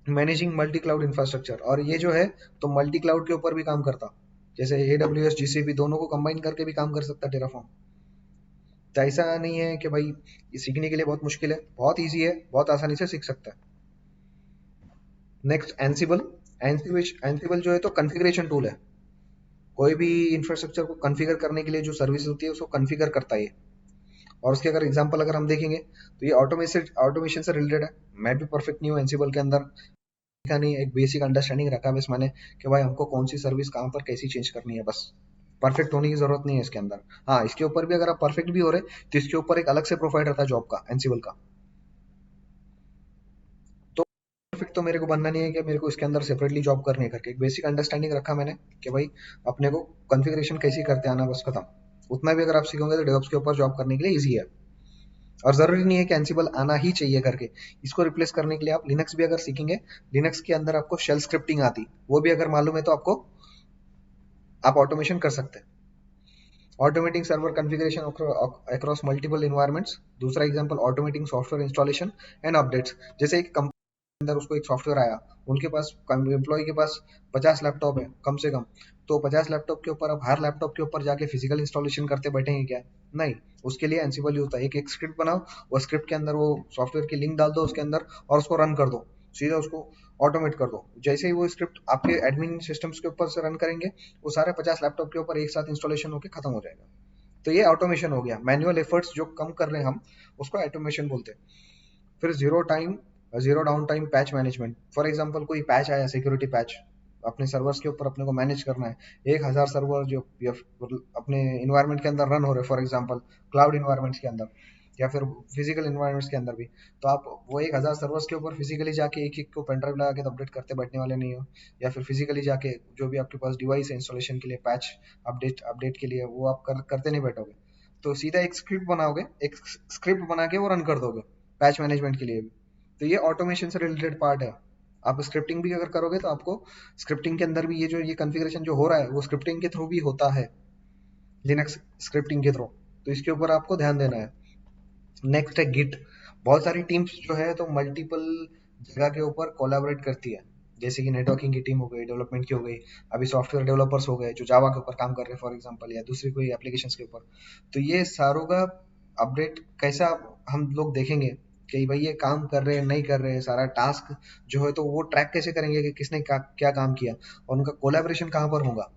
मैनेजिंग मल्टी क्लाउड इंफ्रास्ट्रक्चर, और ये जो है तो मल्टी क्लाउड के ऊपर भी काम करता, जैसे AWS GCP दोनों को कंबाइन करके भी काम कर सकता है टेराफॉर्म। तो ऐसा नहीं है कि भाई ये सीखने के लिए बहुत मुश्किल है, बहुत ईजी है, बहुत आसानी से सीख सकता है। Next Ansible. एंसिबल जो है तो कॉन्फ़िगरेशन टूल है, कोई भी इंफ्रास्ट्रक्चर को कॉन्फ़िगर करने के लिए जो सर्विस होती है उसको कॉन्फ़िगर करता है ये। और उसके अगर एग्जांपल अगर हम देखेंगे तो ये ऑटोमेशन से रिलेटेड है। मैं भी परफेक्ट नहीं हूँ एंसिबल के अंदर, सीखा नहीं, एक बेसिक अंडरस्टैंडिंग रखा बस मैंने कि भाई हमको कौन सी सर्विस कहाँ पर कैसी चेंज करनी है बस। परफेक्ट होने की जरूरत नहीं है इसके अंदर। हाँ, इसके ऊपर भी अगर आप परफेक्ट भी हो रहे तो इसके ऊपर एक अलग से प्रोफाइल रहता है जॉब का, एंसिबल का। तो परफेक्ट तो मेरे को बनना नहीं है कि मेरे को इसके अंदर सेपरेटली जॉब करनी है करके, एक बेसिक अंडरस्टैंडिंग रखा मैंने कि भाई अपने को कॉन्फ़िगरेशन कैसी करते आना, बस खत्म। उतना भी अगर आप सीखोगे तो डेवऑप्स के ऊपर जॉब करने के लिए ईजी है। और जरूरी नहीं है कि एंसिबल आना ही चाहिए करके, इसको रिप्लेस करने के लिए आप लिनक्स भी अगर सीखेंगे, लिनक्स के अंदर आपको शेल स्क्रिप्टिंग आती, वो भी अगर मालूम है तो आपको आप ऑटोमेशन कर सकते हैं। Automating server configuration across multiple environments. दूसरा example automating software installation and updates. जैसे एक अंदर उसको एक सॉफ्टवेयर आया, उनके पास एम्प्लॉय के पास 50 लैपटॉप है कम से कम, तो 50 लैपटॉप के ऊपर अब हर लैपटॉप के ऊपर जाके फिजिकल इंस्टॉलेशन करते बैठेंगे क्या? नहीं, उसके लिए एंसिबल यूज होता है। एक स्क्रिप्ट बनाओ, वो स्क्रिप्ट के अंदर वो सॉफ्टवेयर की लिंक डाल दो उसके अंदर और उसको रन कर दो, सीधा उसको ऑटोमेट कर दो। जैसे ही वो स्क्रिप्ट आपके एडमिन सिस्टम्स के ऊपर से रन करेंगे, वो सारे 50 लैपटॉप के ऊपर एक साथ इंस्टॉलेशन होकर खत्म हो जाएगा। तो ये ऑटोमेशन हो गया, मैनुअल एफर्ट्स जो कम कर रहे हैं हम, उसको ऑटोमेशन बोलते हैं। फिर zero down time patch management. For example कोई पैच आया, सिक्योरिटी पैच, अपने सर्वर्स के ऊपर अपने को मैनेज करना है, 1000 सर्वर जो अपने इन्वायरमेंट के अंदर रन हो रहे, फॉर एग्जांपल क्लाउड इन्वायरमेंट्स के अंदर या फिर फिजिकल इन्वायरमेंट्स के अंदर भी, तो आप वो 1000 सर्वर्स के ऊपर फिजिकली जाके एक एक को पेनड्राइव लगा के अपडेट करते बैठने वाले नहीं हो, या फिर फिजिकली जाके जो भी आपके पास डिवाइस है इंस्टॉलेशन के लिए, पैच अपडेट के लिए, वो आप करते नहीं बैठोगे। तो सीधा एक स्क्रिप्ट बनाओगे, एक स्क्रिप्ट बना के वो रन कर दोगे पैच मैनेजमेंट के लिए भी। तो ये ऑटोमेशन से रिलेटेड पार्ट है। आप स्क्रिप्टिंग भी अगर करोगे तो आपको स्क्रिप्टिंग के अंदर भी ये कॉन्फ़िगरेशन जो हो रहा है वो स्क्रिप्टिंग के थ्रू भी होता है, लिनक्स स्क्रिप्टिंग के थ्रू। तो इसके ऊपर आपको ध्यान देना है। नेक्स्ट है गिट। बहुत सारी टीम्स जो है तो मल्टीपल जगह के ऊपर कोलैबोरेट करती है, जैसे कि नेटवर्किंग की टीम हो गई, डेवलपमेंट की हो गई, अभी सॉफ्टवेयर डेवलपर्स हो गए जो जावा के ऊपर काम कर रहे हैं फॉर एग्जांपल, या दूसरी कोई एप्लीकेशंस के ऊपर। तो ये सारों का अपडेट कैसा हम लोग देखेंगे कि भाई ये काम कर रहे हैं नहीं कर रहे हैं, सारा टास्क जो है तो वो ट्रैक कैसे करेंगे कि किसने क्या काम किया, और उनका कोलैबोरेशन कहाँ पर होगा,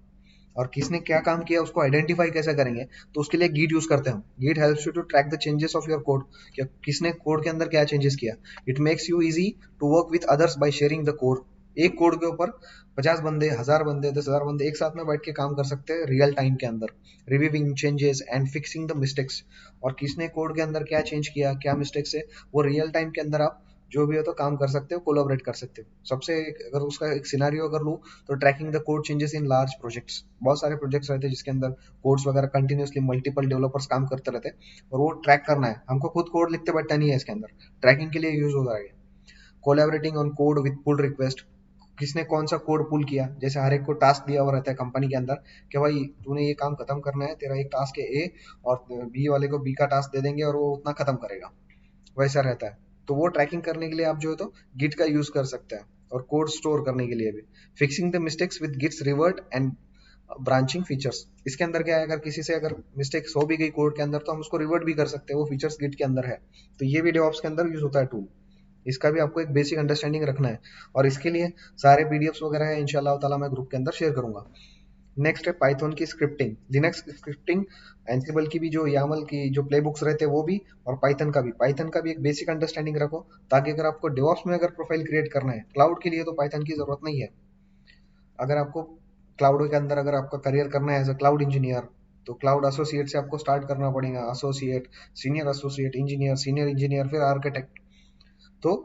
और किसने क्या काम किया उसको आइडेंटिफाई कैसे करेंगे। तो उसके लिए गीट यूज करते हैं हम। Git helps you to track the changes of your code, कि किसने कोड के अंदर क्या चेंजेस किया। It makes you easy to work with others by sharing the code. एक कोड के ऊपर 50 बंदे, 1000 बंदे, 10,000 बंदे एक साथ में बैठ के काम कर सकते हैं रियल टाइम के अंदर, reviewing changes and fixing the mistakes. और किसने कोड के अंदर क्या चेंज किया, क्या मिस्टेक्स है, वो रियल टाइम के अंदर आप जो भी हो तो काम कर सकते हो, कोलैबोरेट कर सकते हो। सबसे अगर उसका एक सिनेरियो अगर लूँ, तो tracking the code changes in large projects. बहुत सारे प्रोजेक्ट्स रहते हैं जिसके अंदर कोड्स वगैरह कंटिन्यूअसली मल्टीपल डेवलपर्स काम करते रहते हैं, और वो ट्रैक करना है हमको, खुद कोड लिखते बैठना नहीं है इसके अंदर, ट्रैकिंग के लिए यूज होता है। Collaborating on code with pull request, किसने कौन सा कोड पुल किया, जैसे हर एक को टास्क दिया हुआ रहता है कंपनी के अंदर कि भाई तूने ये काम खत्म करना है, तेरा एक टास्क है ए, और बी वाले को बी का टास्क दे देंगे और वो उतना खत्म करेगा, वैसा रहता है। तो वो ट्रैकिंग करने के लिए आप जो है तो गिट का यूज कर सकते हैं, और कोड स्टोर करने के लिए भी। Fixing the mistakes with Gits revert and branching features. इसके अंदर क्या है, अगर किसी से अगर मिस्टेक्स हो भी गई कोड के अंदर तो हम उसको रिवर्ट भी कर सकते हैं, वो फीचर्स गिट के अंदर है। तो ये भी डेवऑप्स के अंदर यूज होता है टूल। इसका भी आपको एक बेसिक अंडरस्टैंडिंग रखना है, और इसके लिए सारे पीडीएफ्स वगैरह है इंशाल्लाह ताला मैं ग्रुप के अंदर शेयर करूंगा। नेक्स्ट है पाइथन की स्क्रिप्टिंग, लिनक्स स्क्रिप्टिंग, एंसिबल की भी जो यामल की जो प्ले बुक्स रहते हैं वो भी, और पाइथन का भी एक बेसिक अंडरस्टैंडिंग रखो, ताकि अगर आपको डेवऑप्स में अगर प्रोफाइल क्रिएट करना है क्लाउड के लिए तो पाइथन की जरूरत नहीं है। अगर आपको क्लाउड के अंदर अगर आपका करियर करना है एज अ क्लाउड इंजीनियर, तो क्लाउड एसोसिएट से आपको स्टार्ट करना पड़ेगा, एसोसिएट इंजीनियर, सीनियर इंजीनियर, फिर आर्किटेक्ट। तो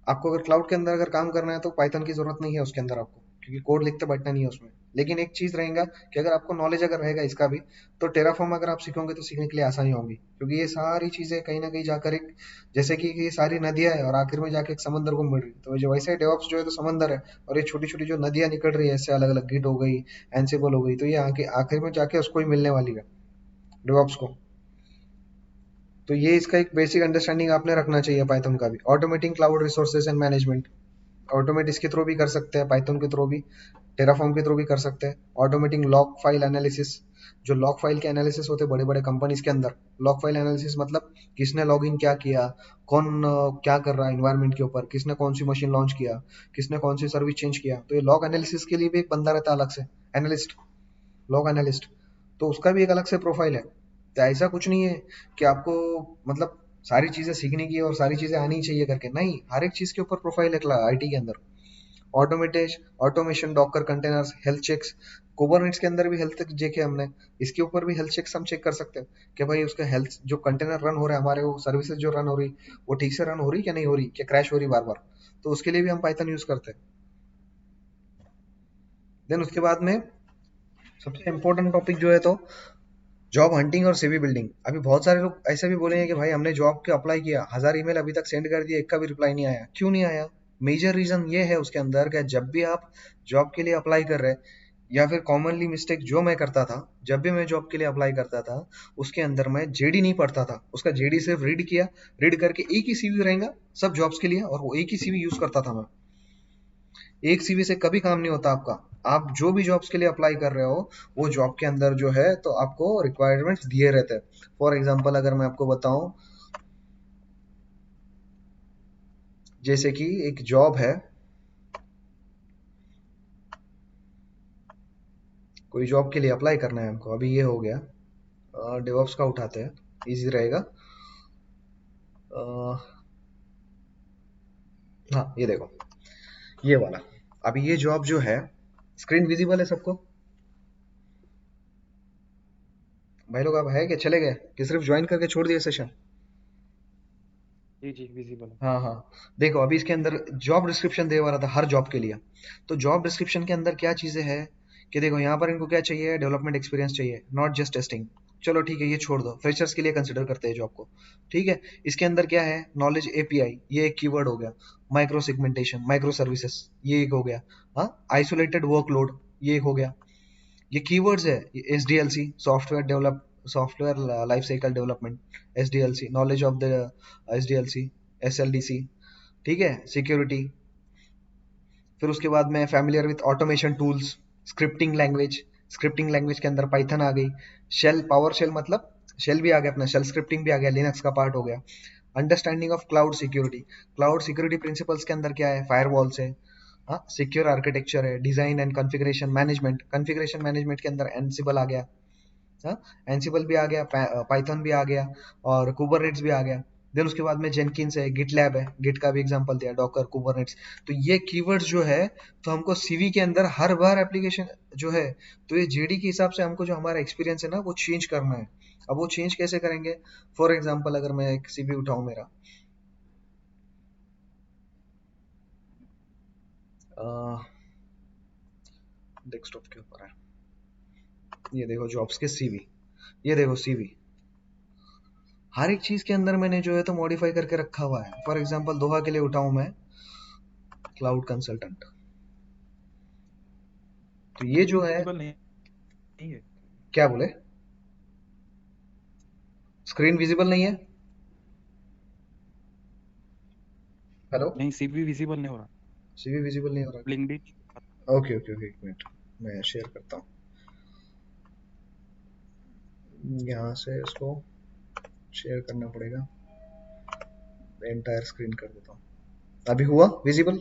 आपको अगर क्लाउड के अंदर अगर काम करना है तो पाइथन की जरूरत नहीं है उसके अंदर आपको, क्योंकि कोड लिखते बैठना नहीं है उसमें। लेकिन एक चीज रहेगा कि अगर आपको नॉलेज अगर रहेगा इसका भी, तो टेराफॉर्म अगर आप सीखोगे तो सीखने के लिए आसानी होगी, क्योंकि ये सारी चीजें कहीं ना कहीं जाकर एक, जैसे कि ये सारी नदियां है और आखिर में जाके एक समंदर को मिल रही है, तो जो वैसे डेवॉप्स जो है तो समंदर है, और ये छोटी छोटी जो नदियां निकल रही है इससे अलग अलग, गिट हो गई, एंसिबल हो गई, तो ये आगे आखिर में जाके उसको ही मिलने वाली है, डेवॉप्स को। तो ये इसका एक बेसिक अंडरस्टैंडिंग आपने रखना चाहिए पाइथन का भी। Automating cloud resources and management, automate इसके थ्रू भी कर सकते हैं, पाइथन के थ्रू भी, टेराफॉर्म के थ्रू भी कर सकते हैं। ऑटोमेटिंग लॉग फाइल एनालिसिस, जो लॉग फाइल के एनालिसिस होते हैं बड़े बड़े कंपनीज के अंदर, लॉग फाइल एनालिसिस मतलब किसने लॉगिन क्या किया, कौन क्या कर रहा है इन्वायरमेंट के ऊपर, किसने कौन सी मशीन लॉन्च किया, किसने कौन सी सर्विस चेंज किया, तो ये लॉग एनालिसिस के लिए भी एक बंदा रहता है अलग से, एनालिस्ट, लॉग एनालिस्ट। तो उसका भी एक अलग से प्रोफाइल है। तो ऐसा कुछ नहीं है कि आपको मतलब सारी चीजें सीखने की और सारी चीजें आनी चाहिए करके, नहीं, हर एक चीज के ऊपर प्रोफाइल है आईटी के अंदर। Automates automation, docker containers, health checks, Kubernetes के अंदर भी हेल्थ चेक है हमने, इसके ऊपर भी हेल्थ चेक्स हम चेक कर सकते हैं कि भाई उसका हेल्थ जो कंटेनर रन हो रहा है हमारे, वो सर्विसेज जो रन हो रही वो ठीक से रन हो रही क्या नहीं हो रही, क्या क्रैश हो रही बार बार, तो उसके लिए भी हम पाइथन यूज करते हैं। देन उसके बाद में सबसे इंपॉर्टेंट टॉपिक जो है तो जॉब हंटिंग और सीवी बिल्डिंग। अभी बहुत सारे लोग ऐसे भी बोलेंगे कि भाई हमने जॉब के अप्लाई किया, 1000 ईमेल अभी तक सेंड कर दिया, एक का भी रिप्लाई नहीं आया, क्यों नहीं आया? मेजर रीजन ये है उसके अंदर कि जब भी आप जॉब के लिए अप्लाई कर रहे हैं, या फिर कॉमनली मिस्टेक जो मैं करता था, जब भी मैं जॉब के लिए अप्लाई करता था, उसके अंदर मैं जेडी नहीं पढ़ता था, उसका जेडी सिर्फ रीड किया, रीड करके एक ही सीवी रहेगा सब जॉब्स के लिए, और वो एक ही सीवी यूज करता था मैं। एक सीवी से कभी काम नहीं होता आपका। आप जो भी जॉब्स के लिए अप्लाई कर रहे हो, वो जॉब के अंदर जो है तो आपको रिक्वायरमेंट्स दिए रहते हैं। फॉर एग्जांपल अगर मैं आपको बताऊं, जैसे कि एक जॉब है, कोई जॉब के लिए अप्लाई करना है हमको, अभी ये हो गया, डेवऑप्स का उठाते हैं, इजी रहेगा। अ, हाँ ये देखो, ये वाला, अभी ये जॉब जो है, स्क्रीन विजिबल है सबको? भाई लोग अब है कि चले गए, कि सिर्फ ज्वाइन करके छोड़ दिए सेशन? जी जी विजिबल है। हाँ हाँ, देखो अभी इसके अंदर जॉब डिस्क्रिप्शन दे रहा था हर जॉब के लिए। तो जॉब डिस्क्रिप्शन के अंदर क्या चीजें हैं कि देखो यहाँ पर इनको क्या चाहिए, डेवलपमेंट एक्सपीरियंस चाहिए, नॉट जस्ट टेस्टिंग। चलो ठीक है, ये छोड़ दो, फ्रेशर्स के लिए कंसिडर करते हैं जॉब को। ठीक है, इसके अंदर क्या है, नॉलेज एपीआई, ये एक कीवर्ड हो गया, माइक्रो सेगमेंटेशन, माइक्रो सर्विसेज, ये एक हो गया, हाँ, आइसोलेटेड वर्कलोड, ये एक हो गया। ये कीवर्ड्स है, S D L C, software life cycle development, S D L C, knowledge of the S D L C, S L D C, ठीक है, सिक्योरिटी। फिर उसके बाद में familiar with automation tools, scripting language, scripting language के अंदर Python आ गई, शेल, पावर शेल मतलब शेल भी आ गया अपना, शेल स्क्रिप्टिंग भी आ गया, लिनक्स का पार्ट हो गया। Understanding of cloud security principles के अंदर क्या है, फायरवॉल्स है, हाँ, सिक्योर आर्किटेक्चर है, डिजाइन एंड कॉन्फ़िगरेशन मैनेजमेंट के अंदर एनसिबल आ गया, हाँ, एनसिबल भी आ गया, पाइथन भी आ गया, और कुबरनेट्स भी आ गया। देन उसके बाद में जेनकिंस है, गिटलैब है, गिट का भी एग्जांपल दिया, डॉकर, कुबरनेट्स। तो ये कीवर्ड्स जो है, तो हमको सीवी के अंदर हर बार एप्लीकेशन जो है, तो ये जेडी के हिसाब से हमको जो हमारा एक्सपीरियंस है ना वो चेंज करना है। अब वो चेंज कैसे करेंगे? फॉर एग्जाम्पल अगर मैं एक सीवी उठाऊं मेरा, डेस्कटॉप के ऊपर है, ये देखो जॉब्स के सीवी, ये देखो सीवी, हर एक चीज के अंदर मैंने जो है तो मॉडिफाई करके रखा हुआ है। फॉर एग्जांपल दोहा के लिए उठाऊं मैं, क्लाउड कंसल्टेंट, तो ये जो है, विजिबल नहीं, नहीं है। क्या बोले, स्क्रीन विजिबल नहीं है? हेलो, नहीं सीवी विजिबल नहीं हो रहा। सीवी विजिबल नहीं हो रहा? लिंक्डइन। ओके ओके ओके, एक मिनट, मैं शेयर करता हूँ, यहाँ से इसको शेयर करना पड़ेगा, एंटायर स्क्रीन कर देता हूँ। अभी हुआ विजिबल?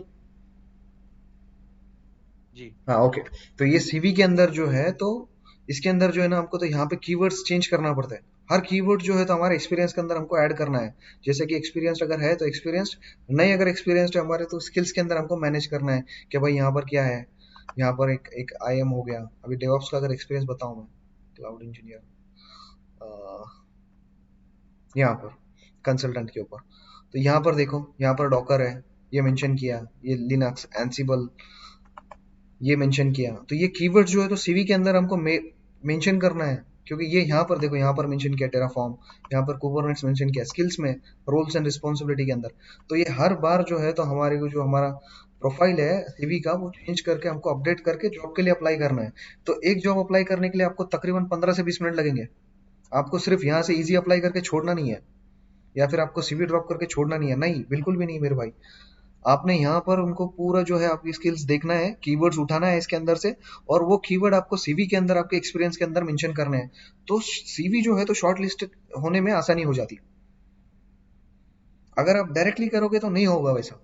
जी हाँ ओके। तो ये सीवी के अंदर जो है तो इसके अंदर जो है ना, हमको तो यहाँ पे कीवर्ड्स चेंज करना पड़ता है। हर कीवर्ड जो है तो हमारे एक्सपीरियंस के अंदर हमको ऐड करना है। जैसे कि एक्सपीरियंस अगर है तो एक्सपीरियंस, नहीं अगर एक्सपीरियंस है हमारे, तो स्किल्स के अंदर हमको मैनेज करना है कि भाई यहाँ पर क्या है, यहाँ पर एक एक आई एम हो गया। अभी डेवऑप्स का अगर एक्सपीरियंस बताऊँ मैं, क्लाउड इंजीनियर, यहाँ पर कंसल्टेंट के ऊपर, तो यहाँ पर देखो, यहाँ पर डॉकर है, ये मेंशन किया, ये लिनक्स एंसिबल ये मेंशन किया। तो ये कीवर्ड जो है तो सीवी के अंदर हमको मेंशन करना है, क्योंकि ये यहाँ पर देखो, यहाँ पर मेंशन किया टेराफॉर्म, यहाँ पर कुबरनेट्स मेंशन किया, स्किल्स में रोल्स एंड रिस्पॉन्सिबिलिटी के अंदर। तो ये हर बार जो है तो हमारे को जो हमारा प्रोफाइल है सीवी का वो चेंज करके हमको अपडेट करके जॉब के लिए अप्लाई करना है। तो एक जॉब अप्लाई करने के लिए आपको तकरीबन 15 से 20 मिनट लगेंगे। आपको सिर्फ यहाँ से इजी अप्लाई करके छोड़ना नहीं है, या फिर आपको सीवी ड्रॉप करके छोड़ना नहीं है, नहीं बिल्कुल भी नहीं मेरे भाई। आपने यहाँ पर उनको पूरा जो है आपकी स्किल्स देखना है, कीवर्ड्स उठाना है इसके अंदर से, और वो कीवर्ड आपको सीवी के अंदर आपके एक्सपीरियंस के अंदर मेंशन करने हैं। तो सीवी जो है तो शॉर्ट लिस्ट होने में आसानी हो जाती है। अगर आप डायरेक्टली करोगे तो नहीं होगा वैसा।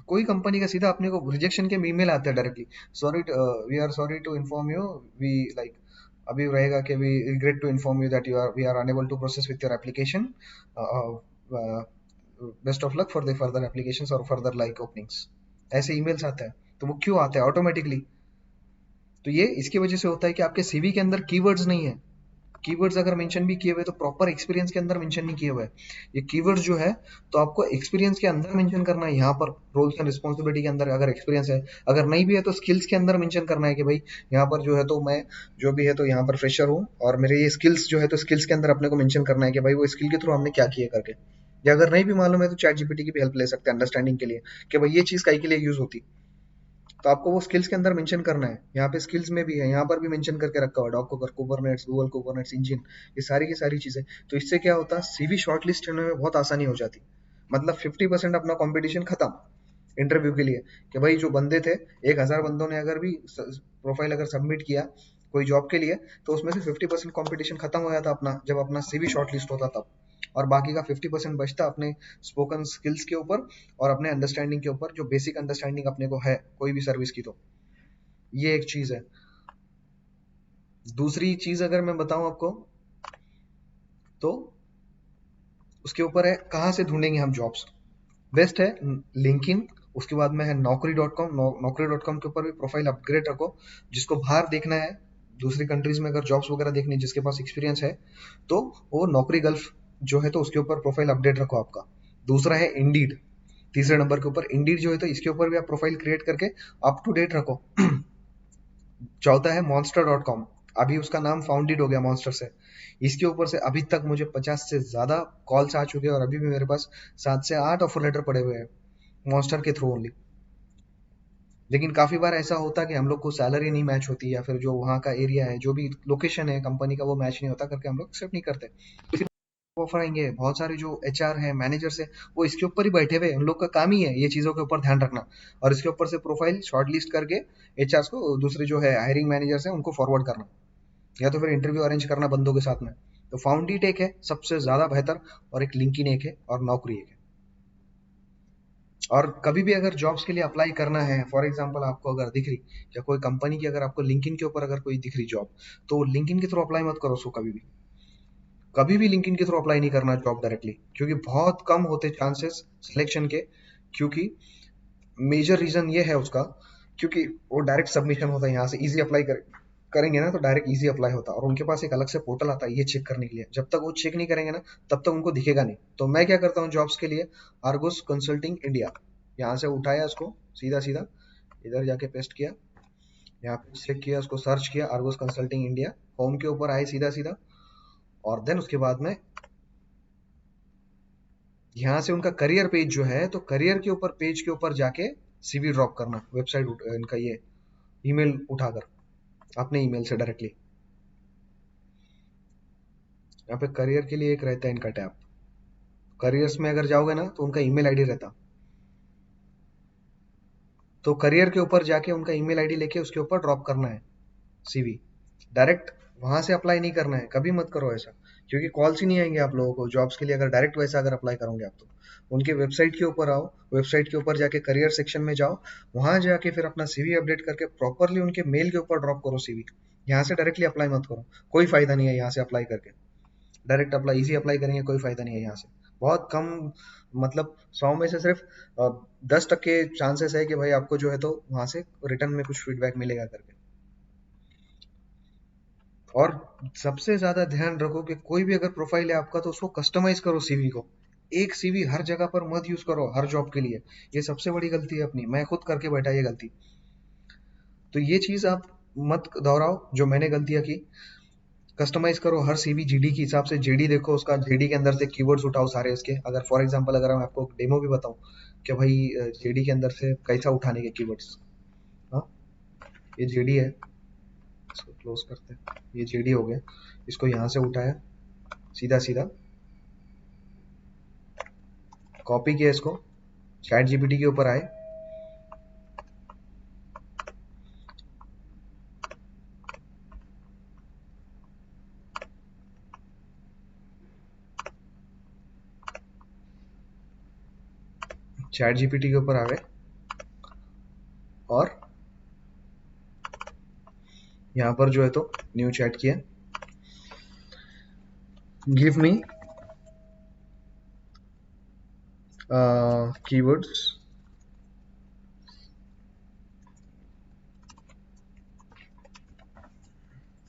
कोई कंपनी का सीधा अपने को रिजेक्शन के ईमेल आते हैं directly, sorry we are sorry to inform you, we like अभी रहेगा कि we regret to inform you that you are we are unable to process with your application, best of luck for the further applications और further like openings. ऐसे emails आते हैं। तो वो क्यों आते हैं ऑटोमेटिकली? तो ये इसकी वजह से होता है कि आपके सीवी के अंदर कीवर्ड्स नहीं है। कीवर्ड्स अगर मेंशन भी किए हुए तो प्रॉपर एक्सपीरियंस के अंदर मेंशन नहीं किए हुए। ये कीवर्ड्स जो है तो आपको एक्सपीरियंस के अंदर मेंशन करना है, यहाँ पर रोल्स एंड रिस्पॉन्सिबिलिटी के अंदर अगर एक्सपीरियंस है। अगर नहीं भी है तो स्किल्स के अंदर मेंशन करना है कि भाई यहाँ पर जो है तो मैं जो भी है तो यहाँ पर फ्रेशर हूँ और मेरे ये स्किल्स जो है तो स्किल्स के अंदर अपने को मेंशन करना है कि भाई वो स्किल के थ्रू हमने क्या किया करके। या अगर नहीं भी मालूम है तो चैट जीपीटी की भी हेल्प ले सकते हैं अंडरस्टैंडिंग के लिए कि भाई ये चीज कई के लिए यूज होती। तो आपको वो स्किल्स के अंदर मेंशन करना है। यहाँ पे स्किल्स में भी है, यहाँ पर भी मेंशन करके रखा हुआ है डॉकर कुबरनेट्स गूगल कुबरनेट्स इंजन, ये सारी की सारी चीजें। तो इससे क्या होता है सीवी शॉर्टलिस्ट होने में बहुत आसानी हो जाती। मतलब 50% अपना कंपटीशन खत्म इंटरव्यू के लिए। कि भाई जो बंदे थे 1000 बंदों ने अगर भी प्रोफाइल अगर सबमिट किया कोई जॉब के लिए, तो उसमें से 50% कंपटीशन खत्म हो जाता अपना, जब अपना सीवी शॉर्टलिस्ट होता तब। और बाकी का 50% बचता अपने स्पोकन स्किल्स के ऊपर और अपने अंडरस्टैंडिंग के ऊपर, जो बेसिक अंडरस्टैंडिंग अपने को है कोई भी सर्विस की। तो ये एक चीज है। दूसरी चीज अगर मैं बताऊं आपको तो उसके ऊपर है कहाँ से ढूंढेंगे हम जॉब्स। बेस्ट है लिंक्डइन, उसके बाद में है नौकरी.com। नौकरी.com के ऊपर भी प्रोफाइल अपग्रेड रखो। जिसको बाहर देखना है दूसरी कंट्रीज में अगर जॉब्स वगैरह देखनी है, जिसके पास एक्सपीरियंस है, तो वो नौकरी गल्फ जो है तो उसके ऊपर प्रोफाइल अपडेट रखो आपका। दूसरा है इंडीड, तीसरे नंबर के ऊपर इंडीड जो है तो इसके ऊपर भी आप प्रोफाइल क्रिएट करके अप टू डेट रखो। चौथा है monster.com, अभी उसका नाम फाउंडेड हो गया मॉन्स्टर से। इसके ऊपर से अभी तक मुझे 50 से ज्यादा कॉल्स आ चुके हैं और अभी भी मेरे पास 7 से 8 ऑफर लेटर पड़े हुए हैं मॉन्स्टर के थ्रू ओनली। लेकिन काफी बार ऐसा होता है कि हम लोग को सैलरी नहीं मैच होती, या फिर जो वहाँ का एरिया है, जो भी लोकेशन है कंपनी का, वो मैच नहीं होता करके हम लोग एक्सेप्ट नहीं करते। ऑफर आएंगे, बहुत सारे जो एचआर है मैनेजर्स है वो इसके ऊपर ही बैठे हुए, उन लोग का काम ही है ये चीजों के ऊपर ध्यान रखना, और इसके ऊपर से प्रोफाइल शॉर्टलिस्ट करके एचआर को, दूसरे जो है हायरिंग मैनेजर्स है उनको फॉरवर्ड करना, या तो फिर इंटरव्यू अरेंज करना बंदों के साथ में। तो फाउंडीट एक है सबसे ज्यादा बेहतर, और एक लिंक्डइन एक है, और नौकरी एक है। और कभी भी अगर जॉब्स के लिए अप्लाई करना है, फॉर एग्जांपल आपको अगर दिख रही या कोई कंपनी की अगर आपको लिंक्डइन के ऊपर अगर कोई दिख रही जॉब, तो लिंक्डइन के थ्रू अप्लाई मत करो उसको कभी भी। कभी भी लिंक्डइन के थ्रू अप्लाई नहीं करना जॉब डायरेक्टली, क्योंकि बहुत कम होते चांसेस सिलेक्शन के। क्योंकि मेजर रीजन ये है उसका, क्योंकि वो डायरेक्ट सबमिशन होता है, यहाँ से इजी अप्लाई करेंगे ना तो डायरेक्ट इजी अप्लाई होता है, और उनके पास एक अलग से पोर्टल आता है ये चेक करने के लिए। जब तक वो चेक नहीं करेंगे ना तब तक उनको दिखेगा नहीं। तो मैं क्या करता हूँ जॉब्स के लिए, आर्गोस कंसल्टिंग इंडिया, यहाँ से उठाया उसको सीधा सीधा इधर जाके पेस्ट किया, यहाँ पे चेक किया, उसको सर्च किया आर्गोस कंसल्टिंग इंडिया, होम के ऊपर आए सीधा सीधा, और देन उसके बाद में यहाँ से उनका करियर पेज जो है, तो करियर के ऊपर पेज के ऊपर जाके सीवी ड्रॉप करना, वेबसाइट इनका ये ईमेल उठाकर अपने ईमेल से डायरेक्टली। यहाँ पे करियर के लिए एक रहता है इनका टैब, करियर्स में अगर जाओगे ना तो उनका ईमेल आईडी रहता, तो करियर के ऊपर जाके उनका ईमेल आईडी लेके उसके ऊपर ड्रॉप करना है सीवी। डायरेक्ट वहां से अप्लाई नहीं करना है, कभी मत करो ऐसा, क्योंकि कॉल्स ही नहीं आएंगे आप लोगों को जॉब्स के लिए अगर डायरेक्ट वैसा अगर अप्लाई करोगे आप तो। उनके वेबसाइट के ऊपर आओ, वेबसाइट के ऊपर जाके करियर सेक्शन में जाओ, वहां जाके फिर अपना सीवी अपडेट करके प्रॉपरली उनके मेल के ऊपर ड्रॉप करो सीवी। यहाँ से डायरेक्टली अप्लाई मत करो, कोई फायदा नहीं है यहाँ से अप्लाई करके। डायरेक्ट अप्लाई इजी अप्लाई करेंगे कोई फायदा नहीं है यहाँ से। बहुत कम, मतलब 100 में से सिर्फ 10% चांसेस है कि भाई आपको जो है तो वहां से रिटर्न में कुछ फीडबैक मिलेगा करके। और सबसे ज्यादा ध्यान रखो कि कोई भी अगर प्रोफाइल है आपका तो उसको कस्टमाइज करो सीवी को। एक सीवी हर जगह पर मत यूज करो हर जॉब के लिए। ये सबसे बड़ी गलती है अपनी, मैं खुद करके बैठा ये गलती। तो ये चीज आप मत दोहराओ जो मैंने गलतियां की। कस्टमाइज करो हर सीवी जीडी के हिसाब से। जेडी देखो उसका, जेडी के अंदर से कीवर्ड्स उठाओ सारे उसके। अगर फॉर एग्जांपल अगर मैं आपको डेमो भी बताऊं कि भाई जेडी के अंदर से कैसा उठाने के कीवर्ड्स। हाँ, ये जेडी है, इसको क्लोज करते हैं। ये जेडी हो गया, इसको यहाँ से उठाया, सीधा सीधा कॉपी किया, इसको चैट जीपीटी के ऊपर आए, चैट जीपीटी के ऊपर आ गए और यहाँ पर जो है तो न्यू चैट किया, give me keywords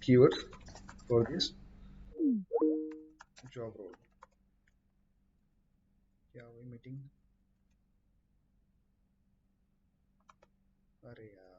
keywords for this job role। क्या हुई मीटिंग? अरे यार